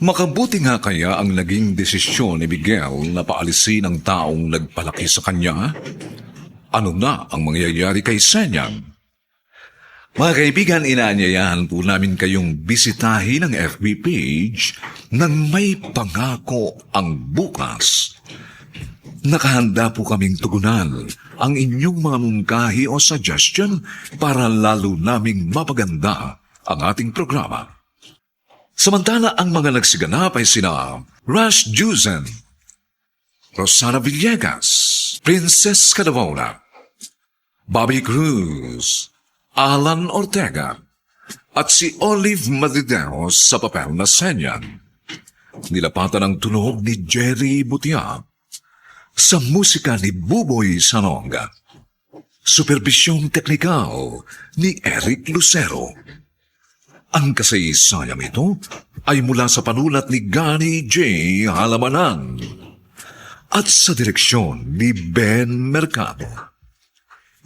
Makabuti nga kaya ang naging desisyon ni Miguel na paalisin ang taong nagpalaki sa kanya? Ano na ang mangyayari kay Senyang? Mga kaibigan, inaanyayahan po namin kayong bisitahin ang FB page ng May Pangako ang Bukas. Nakahanda po kaming tugunan ang inyong mga mungkahi o suggestion para lalo naming mapaganda ang ating programa. Samantala, ang mga nagsiganap ay sina Rush Juzen, Rosana Villegas, Princess Cadavona, Bobby Cruz, Alan Ortega, at si Olive Madideros sa papel na Senyan. Nilapatan ang tunog ni Jerry Butia sa musika ni Buboy Sanonga. Supervisyong teknikal ni Eric Lucero. Ang kasaysayang ito ay mula sa panulat ni Gani J. Halamanan at sa direksyon ni Ben Mercado.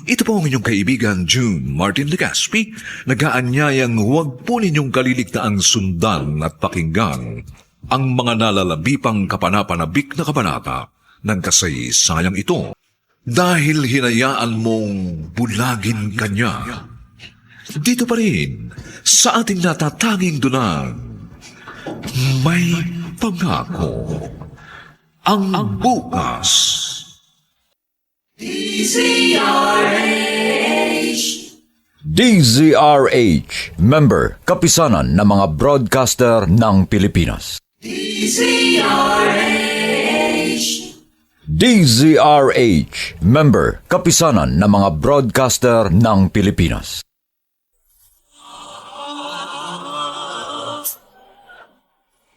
Ito po ang inyong kaibigan June Martin Legaspi, nag-aanyayang huwag po ninyong kaliligtaang sundan at pakinggan ang mga nalalabipang kapanapanabik na kabanata ng kasaysayang ito dahil hinayaan mong bulagin kanya. Dito pa rin sa ating natatanging dunang may pangako ang bukas. DZRH, member, kapisanan ng mga broadcaster ng Pilipinas. DZRH, member, kapisanan ng mga broadcaster ng Pilipinas.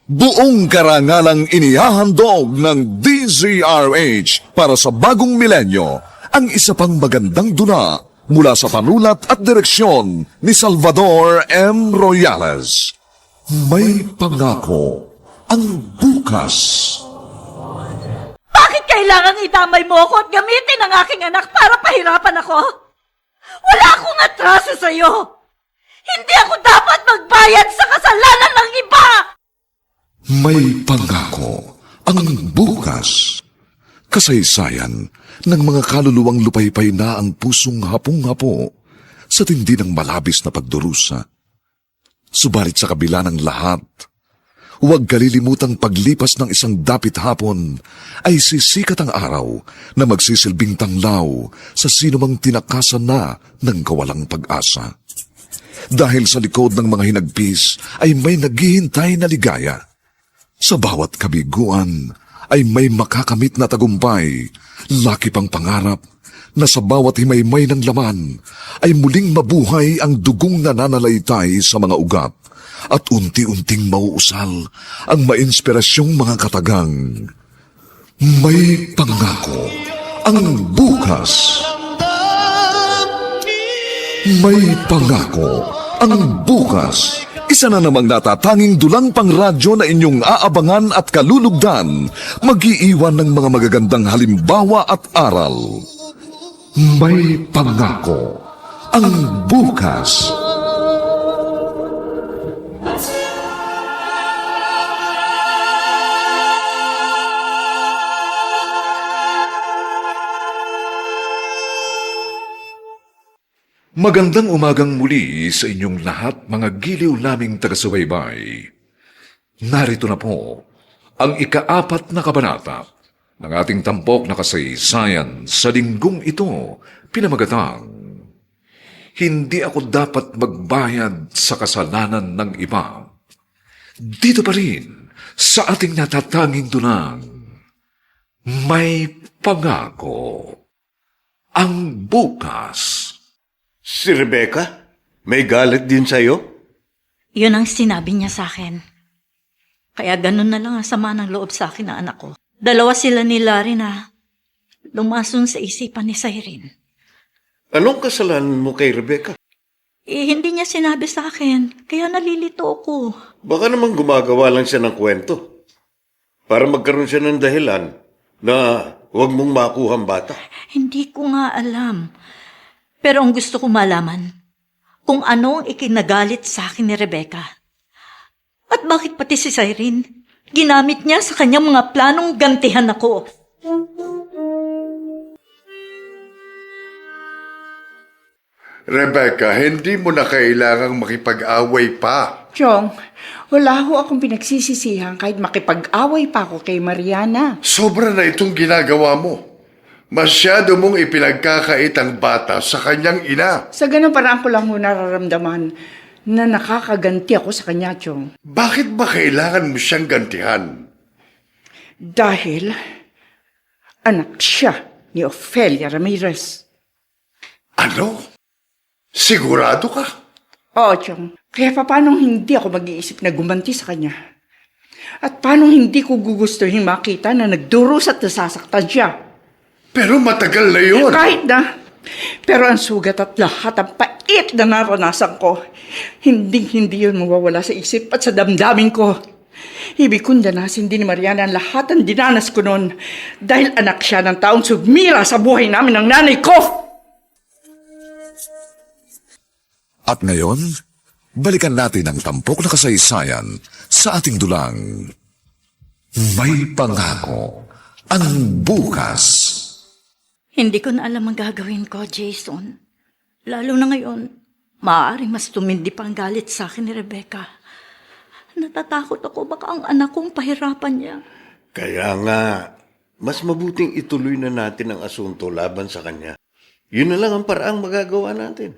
Buong karangalang inihahandog ng DZRH para sa bagong milenyo ang isa pang magandang dula mula sa panulat at direksyon ni Salvador M. Royales. May pangako ang bukas. Bakit kailangang idamay mo ako at gamitin ang aking anak para pahirapan ako? Wala akong atraso sa'yo! Hindi ako dapat magbayad sa kasalanan ng iba! May pangako ang bukas. Kasaysayan ng mga kaluluwang lupaypay na ang pusong hapong-hapo sa tindi ng malabis na pagdurusa. Subalit sa kabila ng lahat, huwag kalilimutang paglipas ng isang dapit hapon ay sisikat ang araw na magsisilbing tanglaw sa sinumang tinakasan na ng kawalang pag-asa. Dahil sa likod ng mga hinagpis ay may naghihintay na ligaya. Sa bawat kabiguan ay may makakamit na tagumpay, laki pang pangarap na sa bawat himaymay ng laman ay muling mabuhay ang dugong nananalaytay sa mga ugat at unti-unting mauusal ang mainspirasyong mga katagang. May pangako ang bukas. May pangako ang bukas. Isa na namang natatanging dulang pangradyo na inyong aabangan at kalulugdan, mag-iiwan ng mga magagandang halimbawa at aral. May pangako ang bukas. Magandang umagang muli sa inyong lahat, mga giliw naming taga-subaybay. Narito na po ang ika-4 na kabanata ng ating tampok na kasaysayan sa linggong ito, pinamagatang Hindi ako dapat magbayad sa kasalanan ng iba. Dito pa rin sa ating natatanging dunang may pangako ang bukas. Si Rebecca, may galit din sa'yo? Yun ang sinabi niya sa akin. Kaya ganun na lang ang sama ng loob sa akin ng anak ko. Dalawa sila ni Larry na lumason sa isipan ni Cyrene. Anong kasalanan mo kay Rebecca? Hindi niya sinabi sa akin, kaya nalilito ako. Baka naman gumagawa lang siya ng kwento. Para magkaroon siya ng dahilan na huwag mong makuha ang bata. Hindi ko nga alam. Pero ang gusto ko malaman, kung ano ang ikinagalit sa akin ni Rebecca. At bakit pati si Cyrene, ginamit niya sa kanyang mga planong gantihan ako. Rebecca, hindi mo na kailangang makipag-away pa. Chong, wala ho akong pinagsisisihan kahit makipag-away pa ako kay Mariana. Sobra na itong ginagawa mo. Masyado mong ipinagkakait ang bata sa kanyang ina. Sa ganun parang ko lang ho nararamdaman na nakakaganti ako sa kanya, Chong. Bakit ba kailangan mo siyang gantihan? Dahil anak siya ni Ofelia Ramirez. Ano? Sigurado ka? Oo, Chong. Kaya paano hindi ako mag-iisip na gumanti sa kanya? At paano hindi ko gugustuhin makita na nagdurusa at nasasaktan siya? Pero matagal na yun. Kahit na. Pero ang sugat at lahat ang pait na naranasan ko, hindi yun mawawala sa isip at sa damdamin ko. Ibig kong danasin din ni Mariana ang lahat ang dinanas ko noon dahil anak siya ng taong sumira sa buhay namin ng nanay ko. At ngayon, balikan natin ang tampok na kasaysayan sa ating dulang. May pangako ang bukas. Hindi ko na alam ang gagawin ko, Jason. Lalo na ngayon, Maaaring mas tumindi pang galit sa akin ni Rebecca. Natatakot ako baka ang anak kong pahirapan niya. Kaya nga, mas mabuting ituloy na natin ang asunto laban sa kanya. Yun na lang ang paraang magagawa natin.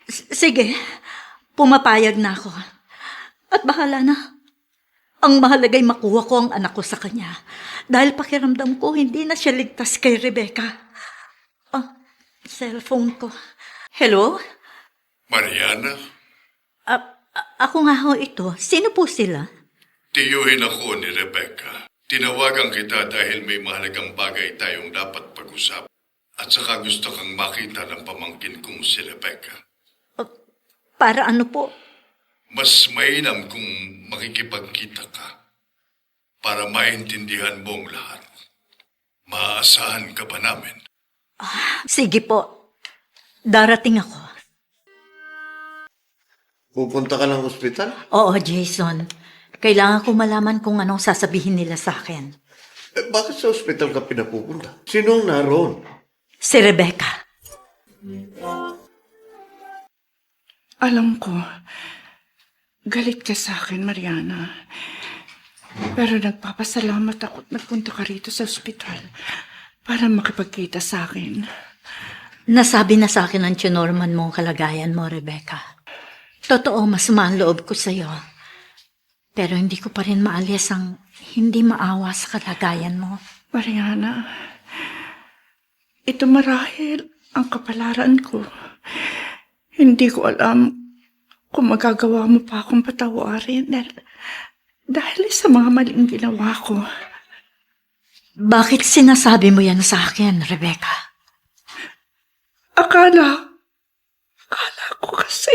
Sige, pumapayag na ako. At bahala na. Ang mahalaga'y makuha ko ang anak ko sa kanya. Dahil pakiramdam ko, hindi na siya ligtas kay Rebecca. Cellphone ko. Hello? Mariana, Ako nga ho ito. Sino po sila? tiyuhin ako ni Rebecca. Tinawagan kita dahil may mahalagang bagay tayong dapat pag-usap. At saka gusto kang makita ng pamangkin kong si Rebecca. Para ano po? Mas mainam kung makikipagkita ka para maintindihan mo ang lahat. Maaasahan ka ba namin? Sige po. Darating ako. Pupunta ka ng ospital? Oo, Jason. Kailangan ko malaman kung anong sasabihin nila sa akin. Bakit sa ospital ka pinapupunta? Sinong naroon? Si Rebecca. Alam ko, galit ka sa akin, Mariana. Pero nagpapasalamat ako at nagpunta ka rito sa ospital para makipagkita sa akin. Nasabi na sa akin ang tinorman mo ang kalagayan mo, Rebecca. Totoo, masama ang loob ko sa'yo. Pero hindi ko pa rin maalis ang hindi maawa sa kalagayan mo. Mariana, ito marahil ang kapalaran ko. Hindi ko alam kung magagawa mo pa akong patawarin dahil sa mga maling ginawa ko. Bakit sinasabi mo yan sa akin, Rebecca? Akala ko kasi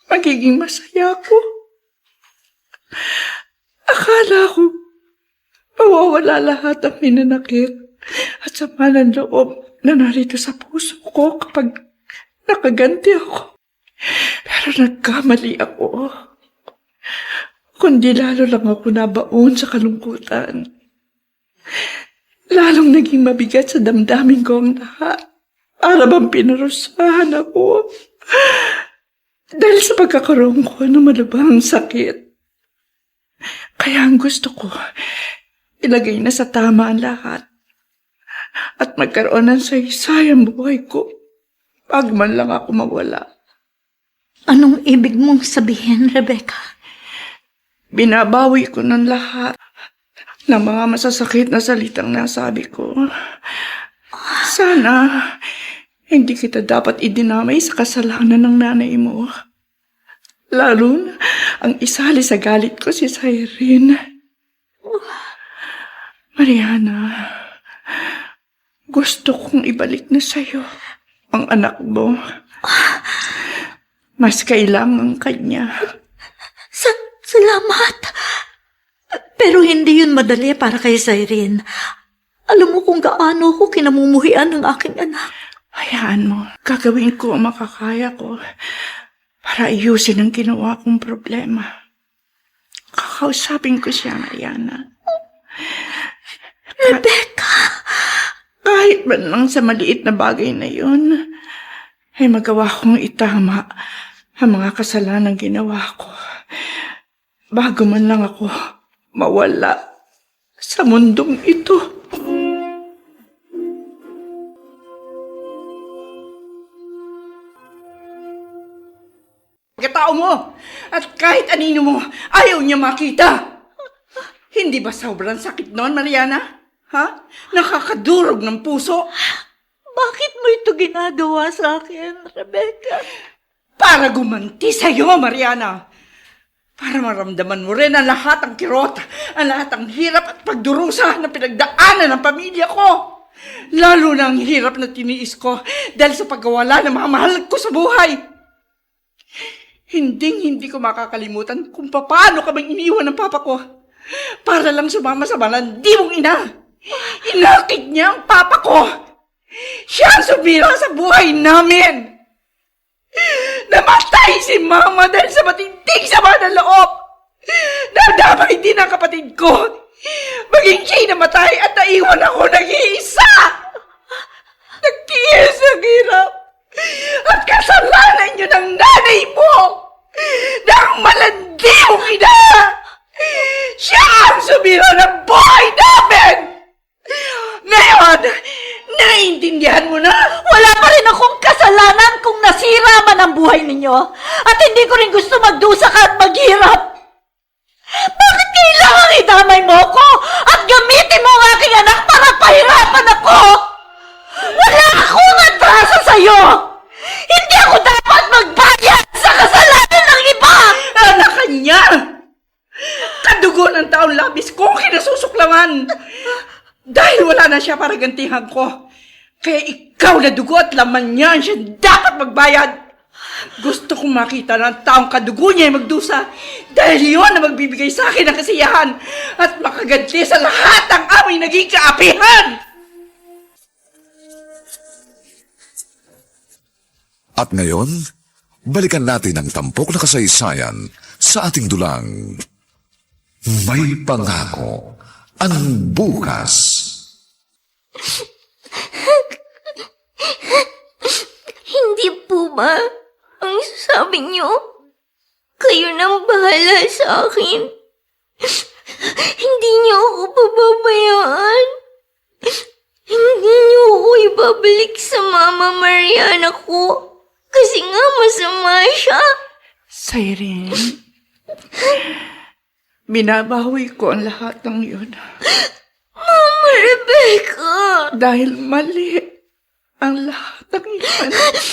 magiging masaya ako. Akala ko mawawala lahat ang minanakit at sama ng loob na narito sa puso ko kapag nakaganti ako. Pero nagkamali ako. Kundi lalo lang ako nabaon sa kalungkutan. Lalong naging mabigat sa damdamin ko ang lahat. Para bang pinarusahan ako. Dahil sa pagkakaroon ko ng malubhang sakit. Kaya ang gusto ko, ilagay na sa tama ang lahat. At magkaroon ng saysay ang buhay ko. Pag man lang ako mawala. Anong ibig mong sabihin, Rebecca? Binabawi ko ng lahat ng mga masasakit na salitang nasabi ko. Sana hindi kita dapat idinamay sa kasalanan ng nanay mo. Lalo na ang isali sa galit ko si Cyrene. Mariana, gusto kong ibalik na sa'yo ang anak mo. Mas kailangan kanya. Salamat. Pero hindi yun madali para kay Cyrene. Alam mo kung gaano ko kinamumuhian ng aking anak. Hayaan mo, gagawin ko ang makakaya ko para ayusin ang ginawa kong problema. Kakausapin ko siya, Mariana. Rebecca! Kahit man lang sa maliit na bagay na yun, ay magawa kong itama ang mga kasalanang ginawa ko. Bago man lang ako mawala sa mundong ito. Pagkatao mo, at kahit anino mo, ayaw niya makita. Hindi ba sobrang sakit noon, Mariana? Ha? Nakakadurog ng puso. Bakit mo ito ginagawa sa akin, Rebecca? Para gumanti sa'yo, Mariana. Para maramdaman mo rin ang lahat ng kirot, ang lahat ng hirap at pagdurusa na pinagdaanan ng pamilya ko. Lalo na ang hirap na tiniis ko dahil sa pagkawala ng mga mahal ko sa buhay. Hindi ko makakalimutan kung paano kaming iniwan ng papa ko para lang sumama sa malandi mong ina. Inakit niya ang papa ko. Siya ang sumira sa buhay namin. Namatay si mama dahil sa matinding sama ng loob. Nadamay din ang kapatid ko. Maging siya'y namatay at naiwan ako nag-iisa. Nagtiis ang hirap. yun ang nanay mo! Ng malandi mong ina! Siya ang sumira ng buhay namin! Ngayon, naiintindihan mo na? Wala pa rin akong kasalanan kung nasira man ang buhay ninyo. At hindi ko rin gusto magdusa ka at maghirap. Bakit kailangan idamay mo ako at gamitin mo ang aking anak para pahirapan ako? Wala akong atraso sa'yo! Hindi ako dapat magbayad sa kasalanan ng iba! Anak kanya! Kadugo ng taong labis kong kinasusuklaman! Dahil wala na siya para gantihan ko. Kaya ikaw na dugo at laman niya siya dapat magbayad. Gusto kong makita ng taong kadugo niya ay magdusa. Dahil yun na magbibigay sa akin ng kasiyahan at makaganti sa lahat ng aming naging kaapihan. At ngayon, balikan natin ang tampok na kasaysayan sa ating dulang. May pangako ang bukas. Hindi po ba ang sabi niyo? Kayo nang bahala sa akin. Hindi niyo ako pababayaan. Hindi niyo ako ibabalik sa Mama Mariana ko. Kasi nga masama siya. Siren, binabawi ko ang lahat ng yun. Mama Rebecca! Dahil mali ang lahat ng yun.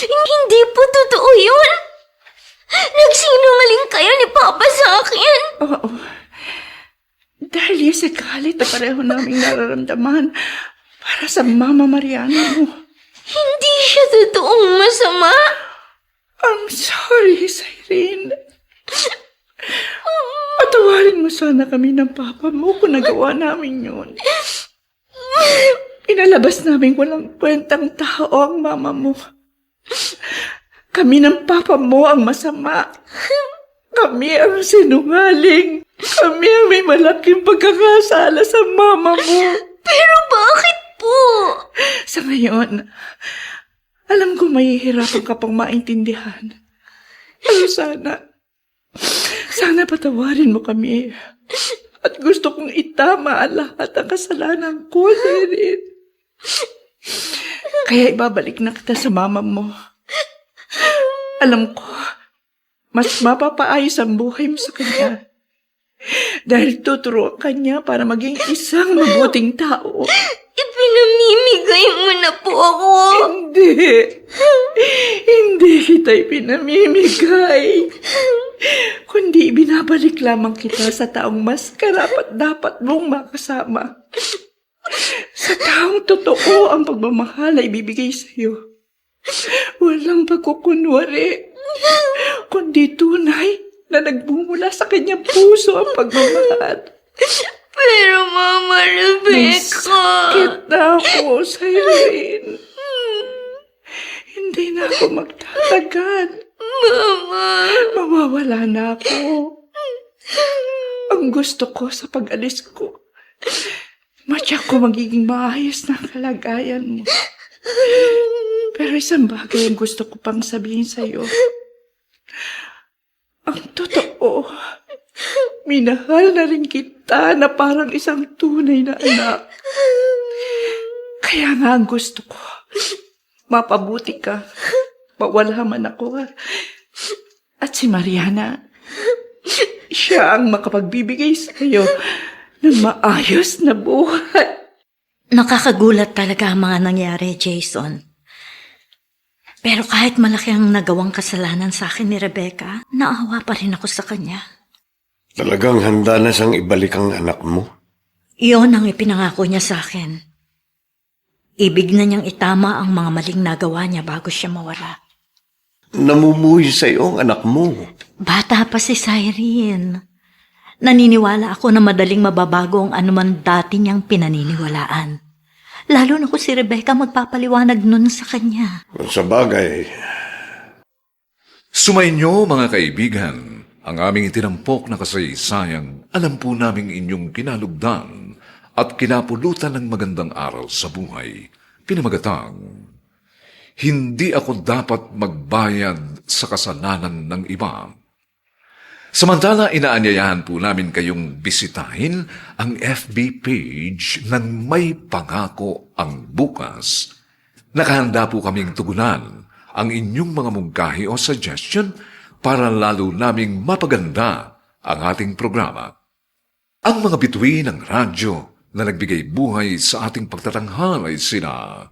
Hindi po totoo yun. Nagsinungaling kayo ni Papa sa akin. Oo. Dahil yung sa galit na pareho naming nararamdaman para sa Mama Mariana mo. Hindi siya totoong masama. I'm sorry, Siren. Patawarin mo sana kami ng Papa mo kung nagawa namin yun. Pinalabas namin walang kwentang tao ang Mama mo. Kami ng Papa mo ang masama. Kami ang sinungaling. Kami ang may malaking pagkakasala sa Mama mo. Pero bakit po? Sa ngayon, alam ko mahihirapan ka pang maintindihan. Pero sana patawarin mo kami. At gusto kong itama ang lahat ng kasalanan ko, Siren. Kaya ibabalik na kita sa Mama mo. Alam ko, mas mapapaayos ang buhay mo sa kanya. Dahil tuturuan ka niya para maging isang mabuting tao. Ipinamimigay mo na po ako. Hindi kita ipinamimigay. Kundi binabalik lamang kita sa taong mas karapat-dapat mong makasama. Sa taong totoo ang pagmamahal ay ibibigay sa iyo. Walang pagkukunwari, kundi tunay na nagbumula sa kanyang puso ang pagmamahal. Pero Mama Rebecca... Sakit na ako, Siren. Hindi na ako magtatagal. Mama... Mawawala na ako. Ang gusto ko sa pag-alis ko, matyak ko magiging maayos na ang kalagayan mo. Pero isang bagay ang gusto ko pang sabihin sa'yo. Ang totoo, minahal na rin kita na parang isang tunay na anak. Kaya nga ang gusto ko, mapabuti ka, mawala man ako. At si Mariana, siya ang makapagbibigay sa iyo ng maayos na buhay. Nakakagulat talaga ang mga nangyari, Jason. Pero kahit malaki ang nagawang kasalanan sa akin ni Rebecca, naawa pa rin ako sa kanya. Talagang handa na siyang ibalik ang anak mo? Iyon ang ipinangako niya sa akin. Ibig na niyang itama ang mga maling nagawa niya bago siya mawala. Namumuhi sa iyo ang anak mo. Bata pa si Siren. Naniniwala ako na madaling mababago ang anuman dati niyang pinaniniwalaan. Lalo na kung si Rebecca magpapaliwanag nun sa kanya. Sa bagay, Sumainyo mga kaibigan, ang aming itinampok na kasaysayang alam po naming inyong kinalugdan at kinapulutan ng magandang aral sa buhay. Pinamagatang, Hindi ako dapat magbayad sa kasalanan ng iba. Samantala, inaanyayahan po namin kayong bisitahin ang FB page ng May Pangako ang Bukas. Nakahanda po kaming tugunan ang inyong mga mungkahi o suggestion para lalo naming mapaganda ang ating programa. Ang mga bituin ng radyo na nagbigay buhay sa ating pagtatanghal ay sina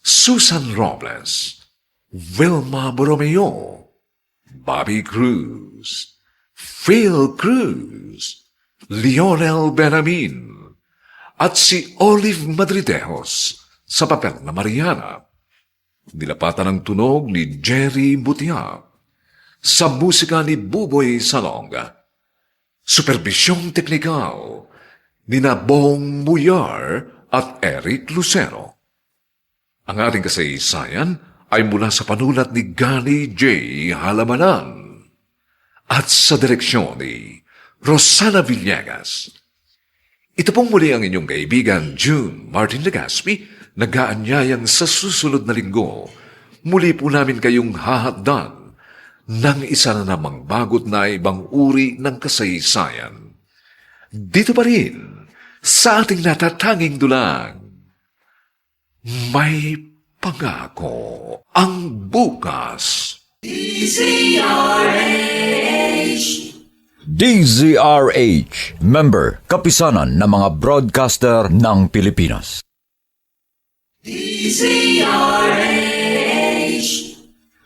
Susan Robles, Wilma Borromeo, Bobby Cruz, Phil Cruz, Lionel Benamin, at si Olive Madridejos sa papel na Mariana. Nilapatan ng tunog ni Jerry Butia, sa musika ni Buboy Salonga. Supervisyong teknikal ni Bong Muyar at Eric Lucero. Ang ating kasaysayan ay mula sa panulat ni Gani J. Halamanan at sa direksyon ni Rosana Villegas. Ito pong muli ang inyong kaibigan June Martin Legaspi, nag-aanyayang sa susunod na linggo. Muli po namin kayong hahatdan ng isa na namang bagot na ibang uri ng kasaysayan. Dito pa rin, sa ating natatanging dulang, May Pangako ang Bukas. DZRH, member, kapisanan ng mga broadcaster ng Pilipinas.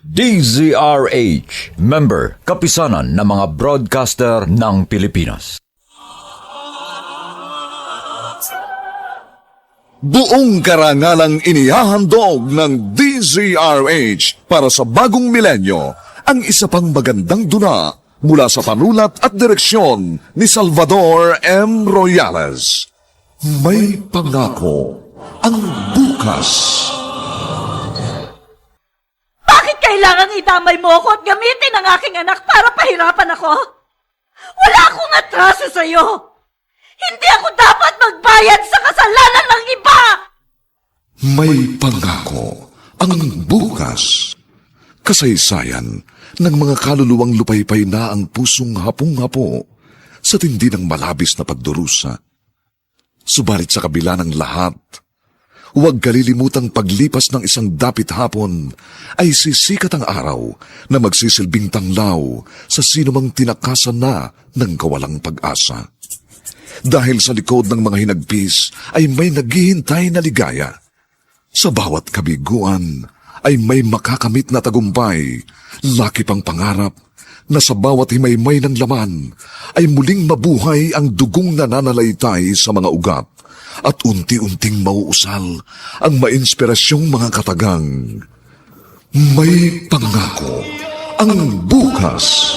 DZRH, member, kapisanan ng mga broadcaster ng Pilipinas. Buong karangalang inihahandog ng DZRH para sa bagong milenyo ang isa pang magandang dula mula sa panulat at direksyon ni Salvador M. Royales. May Pangako ang Bukas. Bakit kailangang idamay mo ako at gamitin ang aking anak para pahirapan ako? Wala akong atraso sa'yo! Hindi ako dapat magbayad sa kasalanan ng iba! May Pangako ang Bukas. Kasaysayan ng mga kaluluwang lupaypay na ang pusong hapong-hapo sa tindi ng malabis na pagdurusa. Subalit sa kabila ng lahat, huwag kalilimutang paglipas ng isang dapit hapon ay sisikat ang araw na magsisilbing tanglaw sa sinumang tinakasan na ng kawalang pag-asa. Dahil sa likod ng mga hinagpis ay may naghihintay na ligaya. Sa bawat kabiguan ay may makakamit na tagumpay, laki pang pangarap na sa bawat himaymay ng laman ay muling mabuhay ang dugong nananalaytay sa mga ugat at unti-unting mauusal ang mainspirasyong mga katagang. May Pangako ang Bukas.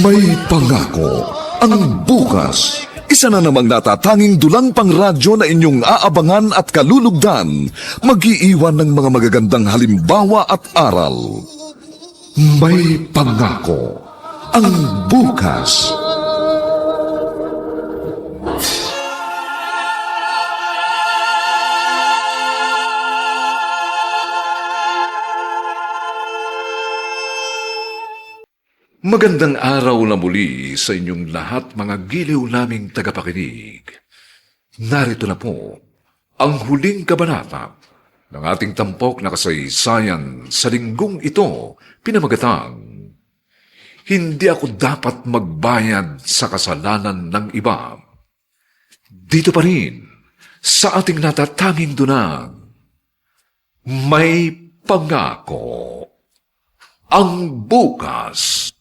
May Pangako ang Bukas. Isa na namang natatanging dulang pangradyo na inyong aabangan at kalulugdan, mag-iiwan ng mga magagandang halimbawa at aral. May Pangako ang Bukas. Magandang araw na muli sa inyong lahat, mga giliw naming tagapakinig. Narito na po ang huling kabanata ng ating tampok na kasaysayan sa linggong ito, pinamagatang, Hindi ako dapat magbayad sa kasalanan ng iba. Dito pa rin, sa ating natatanging dunang, May Pangako ang Bukas.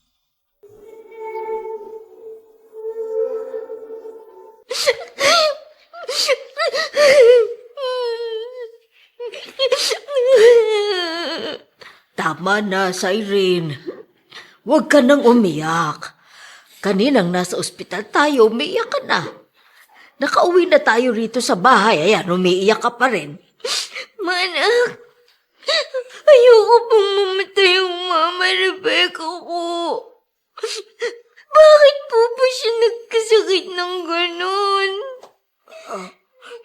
Tama na, Irene. Huwag ka nang umiyak. Kaninang nasa ospital tayo, umiiyak ka na. Nakauwi na tayo rito sa bahay, ayan, umiiyak ka pa rin. Manak, ayoko pong mamatay yung Mama Rebecca ko. Bakit po ba siya nagkasakit ng ganun?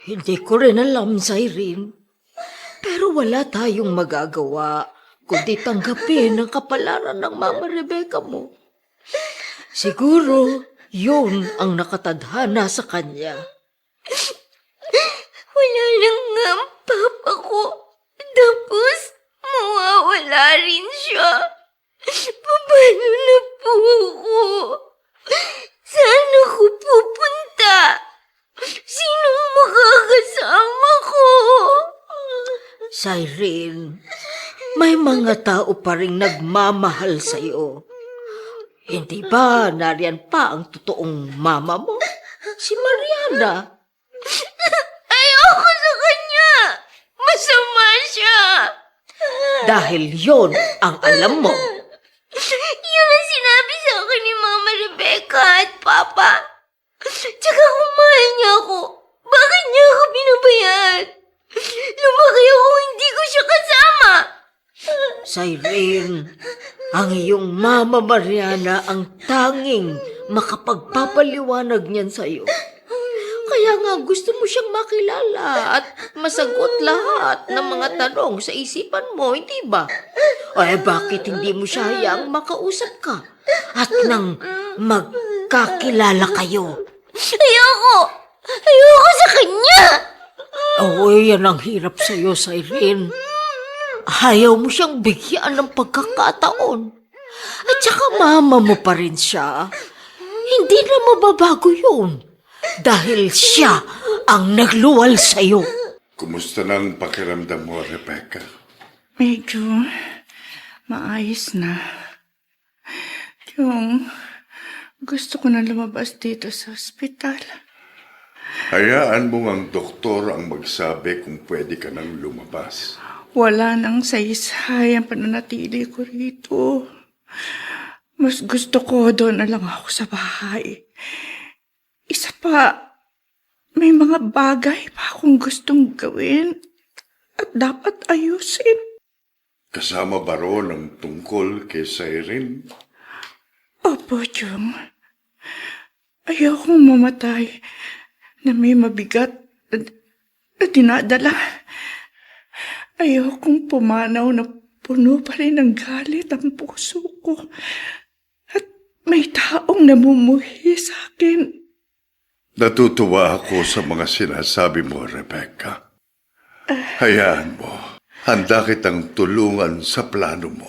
Hindi ko rin alam, Irene. Pero wala tayong magagawa kundi tanggapin ang kapalaran ng Mama Rebecca mo. Siguro, yun ang nakatadhana sa kanya. Wala lang nga ang papa ko. Tapos, mawawala rin siya. Paano na po ako? Saan ako pupunta? Sinong makakasama ko? Cyrene, may mga tao pa rin nagmamahal sa'yo. Hindi ba nariyan pa ang totoong mama mo? Si Mariana. Ayoko sa kanya. Masama siya. Dahil yon ang alam mo. Yun ang sinabi sa akin ni Mama Rebecca at Papa. Tsaka kung mahal niya ako, bakit niya ako binabayaan? Lumaki ako hindi ko siya kasama. Cyrene, ang iyong Mama Mariana ang tanging makapagpapaliwanag niyan sa'yo. Kaya nga gusto mo siyang makilala at masagot lahat ng mga tanong sa isipan mo, hindi ba? Ay, bakit hindi mo siya hayaang makausap ka at nang magkakilala kayo? Ayoko! Ayoko sa kanya! Oh, yan ang hirap sa'yo, Cyrene. Ayaw mo siyang bigyan ng pagkakataon. At saka mama mo pa rin siya. Hindi na mababago yun. Dahil siya ang nagluwal sa'yo. Kumusta na ang pakiramdam mo, Rebecca? Medyo maayos na. Yung gusto ko na lumabas dito sa ospital. Hayaan mo ang doktor ang magsabi kung pwede ka nang lumabas. Wala nang saysay ang pananatili ko rito. Mas gusto ko doon na lang ako sa bahay. Isa pa, may mga bagay pa akong gustong gawin at dapat ayusin. Kasama ba ron ang tungkol kay Cyrene? Opo, Chong. Ayokong mamatay na may mabigat na dinadala. Ayokong pumanaw na puno pa rin ng galit ang puso ko. At may taong namumuhi sa akin. Natutuwa ako sa mga sinasabi mo, Rebecca. Hayaan mo. Handa kitang tulungan sa plano mo.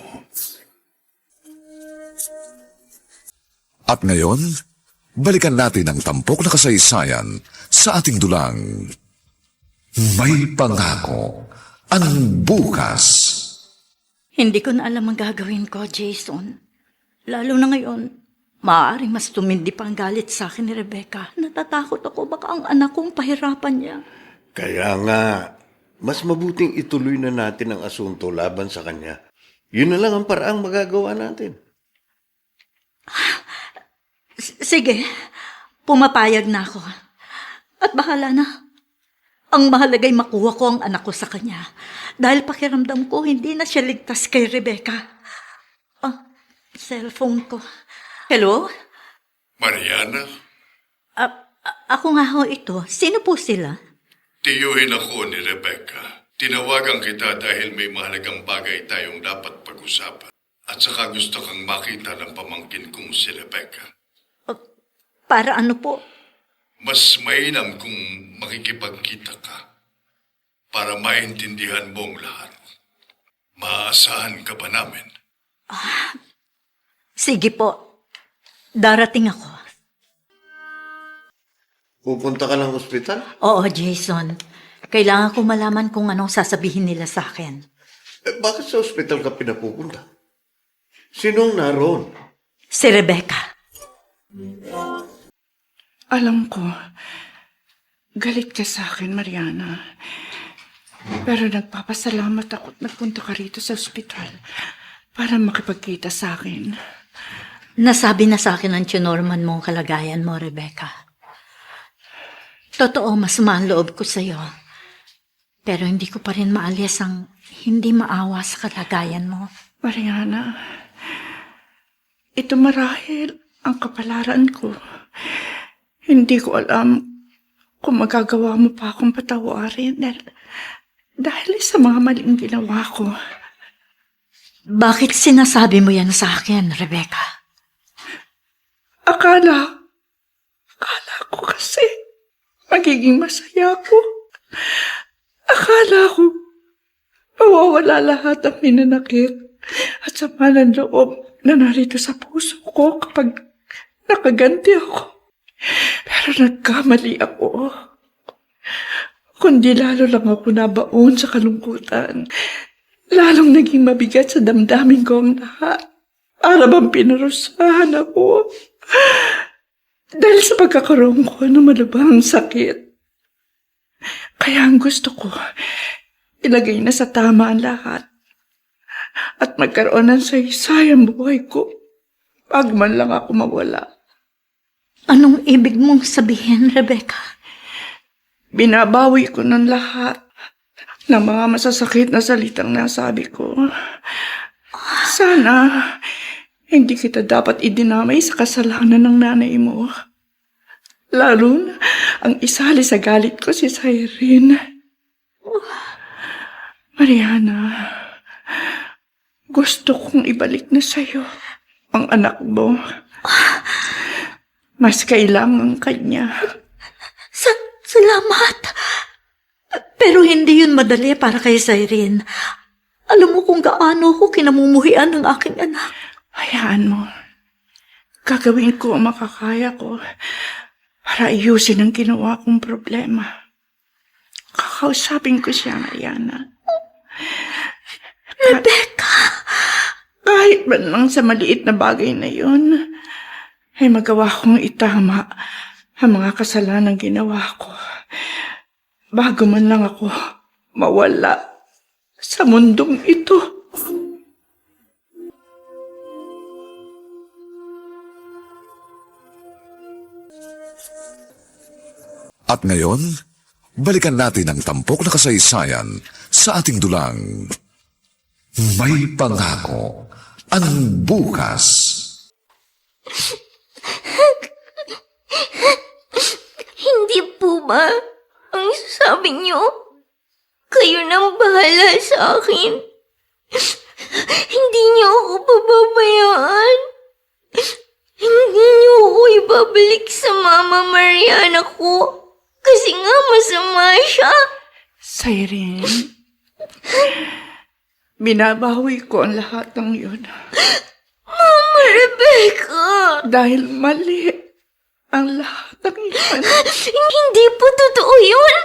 At ngayon, balikan natin ang tampok na kasaysayan sa ating dulang May Pangako ang Bukas. Hindi ko na alam ang gagawin ko, Jason. Lalo na ngayon, maaaring mas tumindi pa ang galit sa akin ni Rebecca. Natatakot ako baka ang anak kong pahirapan niya. Kaya nga, mas mabuting ituloy na natin ang asunto laban sa kanya. Yun na lang ang paraang magagawa natin. Sige, pumapayag na ako. At bahala na. Ang mahalagay makuha ko ang anak ko sa kanya. Dahil pakiramdam ko, hindi na siya ligtas kay Rebecca. Cellphone ko. Hello? Mariana, Ako nga ho ito. Sino po sila? tiyuhin ako ni Rebecca. Tinawagan kita dahil may mahalagang bagay tayong dapat pag-usapan. At saka gusto kang makita ng pamangkin kong si Rebecca. Para ano po? Mas mainam kung makikipagkita ka para maintindihan mong lahat. Maaasahan ka ba namin? Sige po. Darating ako. Pupunta ka ng ospital? Oo, Jason. Kailangan ko malaman kung anong sasabihin nila sa akin. Bakit sa ospital ka pinapupunta? Sinong naroon? Si Rebecca. Alam ko, galit ka sa akin, Mariana. Pero nagpapasalamat ako at nagpunta ka rito sa ospital para makipagkita sa akin. Nasabi na sa akin ng tinorman mo ang kalagayan mo, Rebecca. Totoo, masama ang loob ko sa'yo. Pero hindi ko pa rin maalis ang hindi maawa sa kalagayan mo. Mariana, ito marahil ang kapalaran ko. Hindi ko alam kung magagawa mo pa akong patawarin Dahil sa mga maling ginawa ko. Bakit sinasabi mo yan sa akin, Rebecca? Akala ko kasi magiging masaya ako. Akala ko mawawala lahat ang hinanakit at sama ng loob na narito sa puso ko kapag nakaganti ako. Pero nagkamali ako. Kundi lalo lang ako nabaon sa kalungkutan. Lalong naging mabigat sa damdamin ko ang lahat. Para bang pinarusahan ako. Dahil sa pagkakaroon ko ng malubhang sakit. Kaya ang gusto ko, ilagay na sa tama ang lahat. At magkaroon ng saysay ang buhay ko. Pag man lang ako mawala. Anong ibig mong sabihin, Rebecca? Binabawi ko ng lahat ng mga masasakit na salitang nasabi ko. Sana hindi kita dapat idinamay sa kasalanan ng nanay mo. Lalo na ang isali sa galit ko si Cyrene. Mariana, gusto kong ibalik na sa'yo ang anak mo. Mas kailangan kanya. Salamat. Pero hindi yun madali para kay Cyrene. Alam mo kung gaano ko kinamumuhian ng aking anak. Hayaan mo. Gagawin ko ang makakaya ko para ayusin ang ginawa kong problema. Kakausapin ko siya, Mariana. Rebecca! Kahit man lang sa maliit na bagay na yun, ay magawa kong itama ang mga kasalanang ginawa ko. Bago man lang ako mawala sa mundong ito. At ngayon, balikan natin ang tampok na kasaysayan sa ating dulang. May pangako ang bukas. Hindi po ba ang sabi niyo? Kayo nang bahala sa akin. Hindi niyo ako pababayaan. Hindi niyo ako ibabalik sa Mama Mariana ko. Kasi nga masama siya. Cyrene, binabawi ko ang lahat ng yun. Mama Rebecca! Dahil mali ang lahat ng yun. Hindi po totoo yun.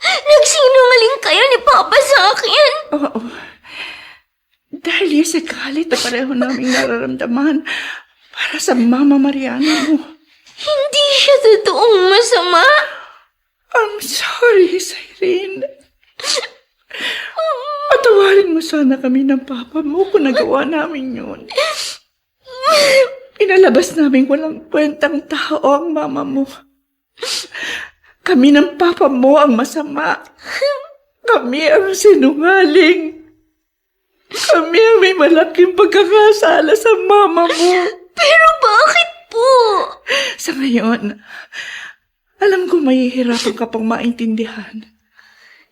Nagsinungaling kayo ni Papa sa akin. Oo. Dahil yung sa galit na pareho naming nararamdaman para sa Mama Mariana mo. Hindi siya totoong masama. I'm sorry, Cyrene. Patawarin mo sana kami ng Papa mo kung nagawa namin yun. Pinalabas namin walang kwentang tao ang Mama mo. Kami ng Papa mo ang masama. Kami ang sinungaling. Kami ang may malaking pagkakasala sa Mama mo. Pero bakit po? Sa ngayon, alam ko mahihirapan ka pang maintindihan.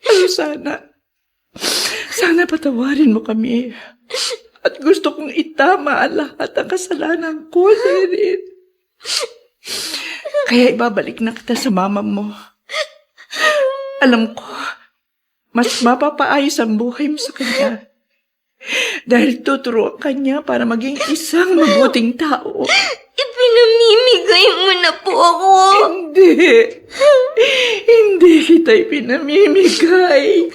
Pero sana patawarin mo kami. At gusto kong itama ang lahat ng kasalanan ko, Cyrene. Kaya ibabalik na kita sa Mama mo. Alam ko, mas mapapaayos ang buhay mo sa kanya. Dahil tuturuan kanya para maging isang mabuting tao. Ipinamimigay mo na po ako. Hindi kita ipinamimigay.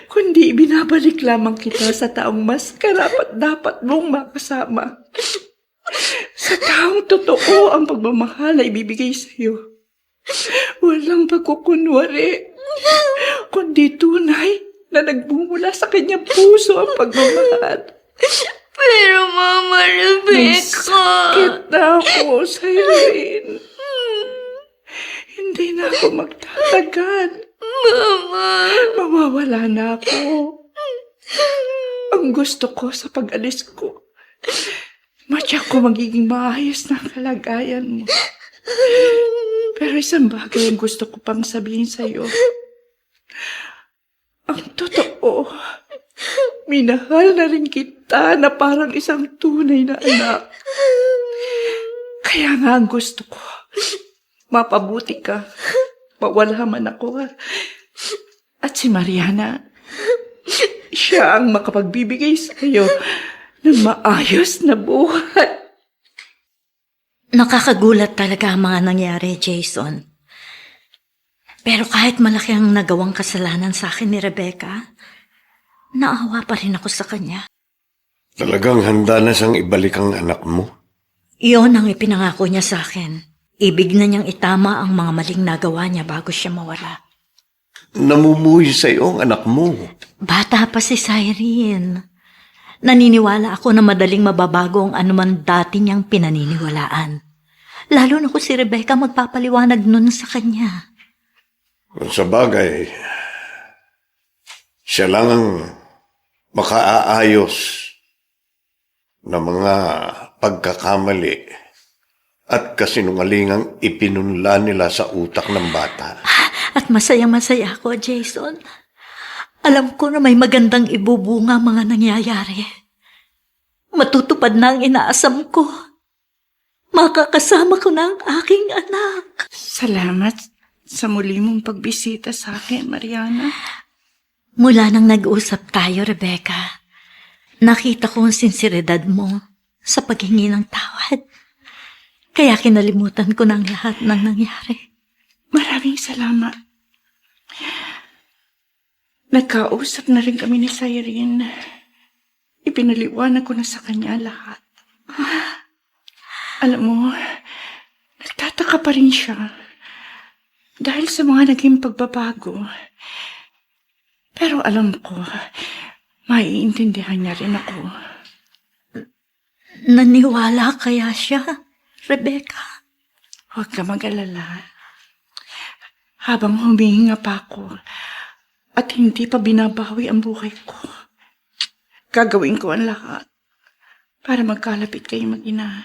Kundi binabalik lamang kita sa taong mas karapat-dapat mong makasama. Sa taong totoo ang pagmamahal ay ibibigay sa iyo. Walang pagkukunwari, kundi tunay na nagbumula sa kanyang puso ang pagmamahal. Pero Mama Rebecca... Sakit na ako, Cyrene. Hindi na ako magtatagal. Mama... Mawawala na ako. Ang gusto ko sa pag-alis ko, matyak ko magiging maayos na kalagayan mo. Pero isang bagay ang gusto ko pang sabihin sa'yo. Oo. Minahal na rin kita na parang isang tunay na anak. Kaya nga ang gusto ko, mapabuti ka, mawala man ako. At si Mariana, siya ang makapagbibigay sa iyo ng maayos na buhay. Nakakagulat talaga ang mga nangyari, Jason. Pero kahit malaki ang nagawang kasalanan sa akin ni Rebecca, naawa pa rin ako sa kanya. Talagang handa na siyang ibalik ang anak mo. Iyon ang ipinangako niya sa akin. Ibig na niyang itama ang mga maling nagawa niya bago siya mawala. Namumuhi sa iyo ang anak mo. Bata pa si Cyrene. Naniniwala ako na madaling mababago ang anuman dati niyang pinaniniwalaan. Lalo na kung si Rebecca magpapaliwanag nun sa kanya. Sa bagay, siya lang ang makaaayos ng mga pagkakamali at kasinungalingang ipinunla nila sa utak ng bata. At masaya-masaya ako, Jason. Alam ko na may magandang ibubunga mga nangyayari. Matutupad na ang inaasam ko. Makakasama ko na ang aking anak. Salamat sa muli mong pagbisita sa akin, Mariana. Mula nang nag-usap tayo, Rebecca, nakita ko ang sinseridad mo sa paghingi ng tawad. Kaya kinalimutan ko ng lahat ng nangyari. Maraming salamat. Nagkausap na rin kami ni Cyrene. Ipinaliwanag ko na sa kanya lahat. Alam mo, nagtataka pa rin siya dahil sa mga naging pagbabago. Pero alam ko, maiintindihan niya rin ako. Naniwala kaya siya, Rebecca? Huwag ka mag-alala. Habang humihinga pa ako at hindi pa binabawi ang buhay ko, gagawin ko ang lahat para magkalapit kayo mag-ina.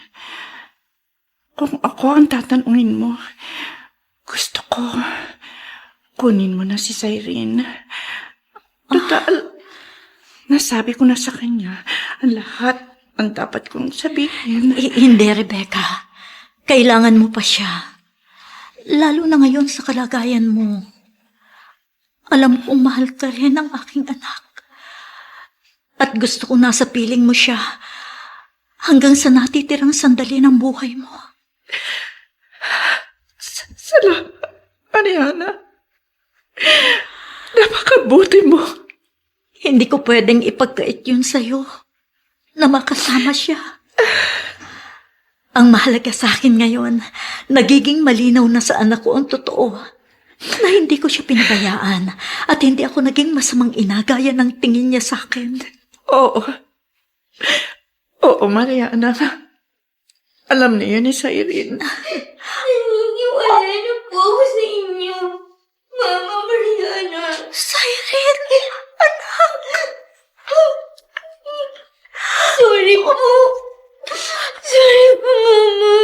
Kung ako ang tatanungin mo, gusto ko kunin mo na si Cyrene. Total, nasabi ko na sa kanya ang lahat ang dapat kong sabihin. Hindi, Rebecca. Kailangan mo pa siya. Lalo na ngayon sa kalagayan mo. Alam kong mahal ka rin ang aking anak. At gusto ko nasa piling mo siya hanggang sa natitirang sandali ng buhay mo. Salamat, Mariana. Napakabuti mo. Hindi ko pwedeng ipagkait yun sa'yo na makasama siya. Ang mahalaga sa akin ngayon, nagiging malinaw na sa anak ko ang totoo. Na hindi ko siya pinabayaan at hindi ako naging masamang ina gaya ng tingin niya sa akin. Oo. Oo, Mariana. Alam niya ni Cyrene. Naniniwala na po ako sa inyo, Mama Mariana. Cyrene, anak! Sorry po. Sorry po, Mama.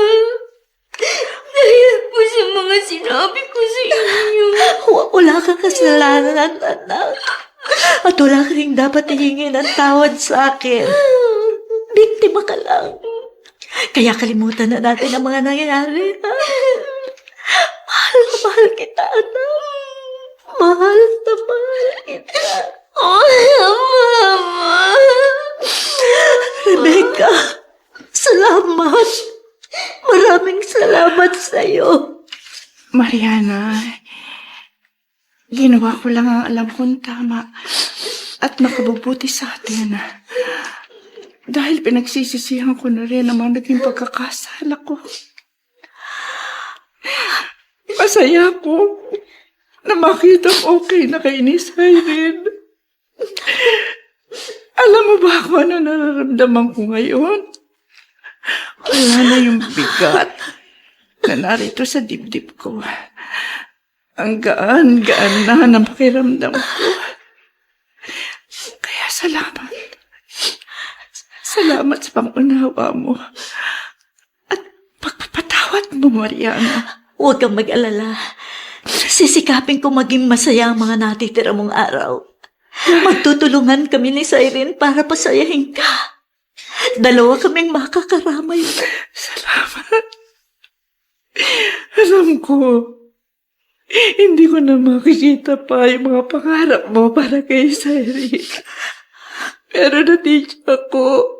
Dahil po sa mga sinabi ko sa inyo. Wala kang kasalanan, anak. At wala ka rin dapat hingin ng tawad sa akin. Biktima ka lang. Kaya kalimutan na natin ang mga nangyayari. Mahal na mahal kita, anak. Mahal na mahal kita. Oh, Mama. Rebecca, salamat. Maraming salamat sa'yo. Mariana, ginawa ko lang ang alam kong tama at makabubuti sa atin. Dahil pinagsisisihan ko na rin ang mga naging pagkakasala ko. Masaya ko na makitang okay na kay ni Cyrene. Alam mo ba kung ano nararamdaman ko ngayon? Wala na yung bigat na narito sa dibdib ko. Ang gaan-gaan na ng pakiramdam ko. Kaya salamat. Salamat sa pangunawa mo. At pagpapatawad mo, Mariana. Huwag kang mag-alala. Sisikapin ko maging masaya ang mga natitira mong araw. Magtutulungan kami ni Cyrene para pasayahin ka. Dalawa kaming makakaramay. Salamat. Alam ko, hindi ko na makikita pa yung mga pangarap mo para kay Cyrene. Pero natidya ko,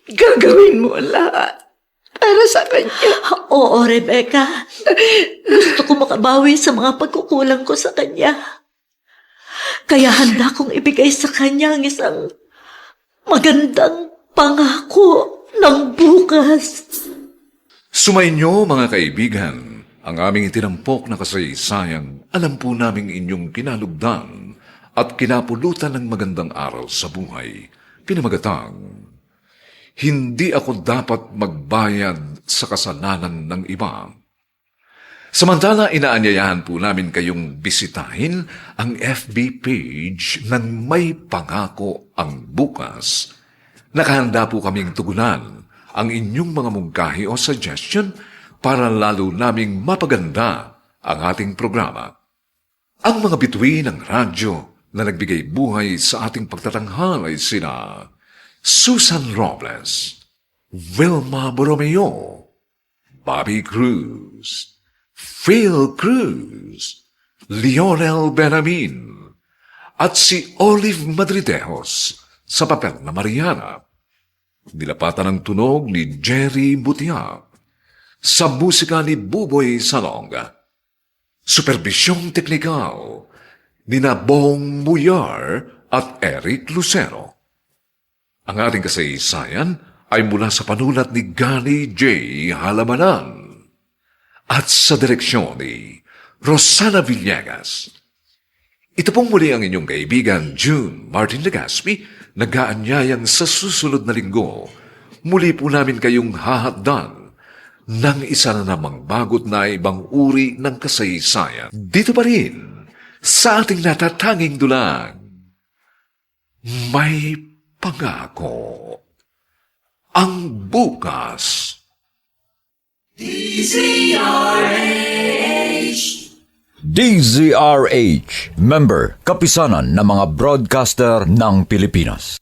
gagawin mo lahat para sa kanya. Oo, Rebecca. Gusto ko makabawi sa mga pagkukulang ko sa kanya. Kaya handa kong ibigay sa kanya ang isang magandang pangako ng bukas. Sumainyo mga kaibigan, ang aming itinampok na kasaysayan, alam po naming inyong kinalugdan at kinapulutan ng magandang aral sa buhay. Pinamagatang, hindi ako dapat magbayad sa kasalanan ng iba. Samantala, inaanyayahan po namin kayong bisitahin ang FB page ng May Pangako ang Bukas. Nakahanda po kaming tugunan ang inyong mga mungkahi o suggestion para lalo naming mapaganda ang ating programa. Ang mga bituin ng radyo na nagbigay buhay sa ating pagtatanghal ay sina Susan Robles, Wilma Borromeo, Bobby Cruz, Phil Cruz, Lionel Benamin, at si Olive Madridejos sa papel na Mariana. Nilapatan ng tunog ni Jerry Butia, sa musika ni Buboy Salonga. Supervisyong teknikal ni Bong Muyar at Eric Lucero. Ang ating kasaysayan ay mula sa panulat ni Gani J. Halamanan at sa direksyon ni Rosana Villegas. Ito pong muli ang inyong kaibigan June Martin Legaspi, nag-aanyayang sa susunod na linggo. Muli po namin kayong hahatdan ng isa na namang bagot na ibang uri ng kasaysayan. Dito pa rin sa ating natatanging dulang, May Pangako ang Bukas. DZRH, member, kapisanan ng mga broadcaster ng Pilipinas.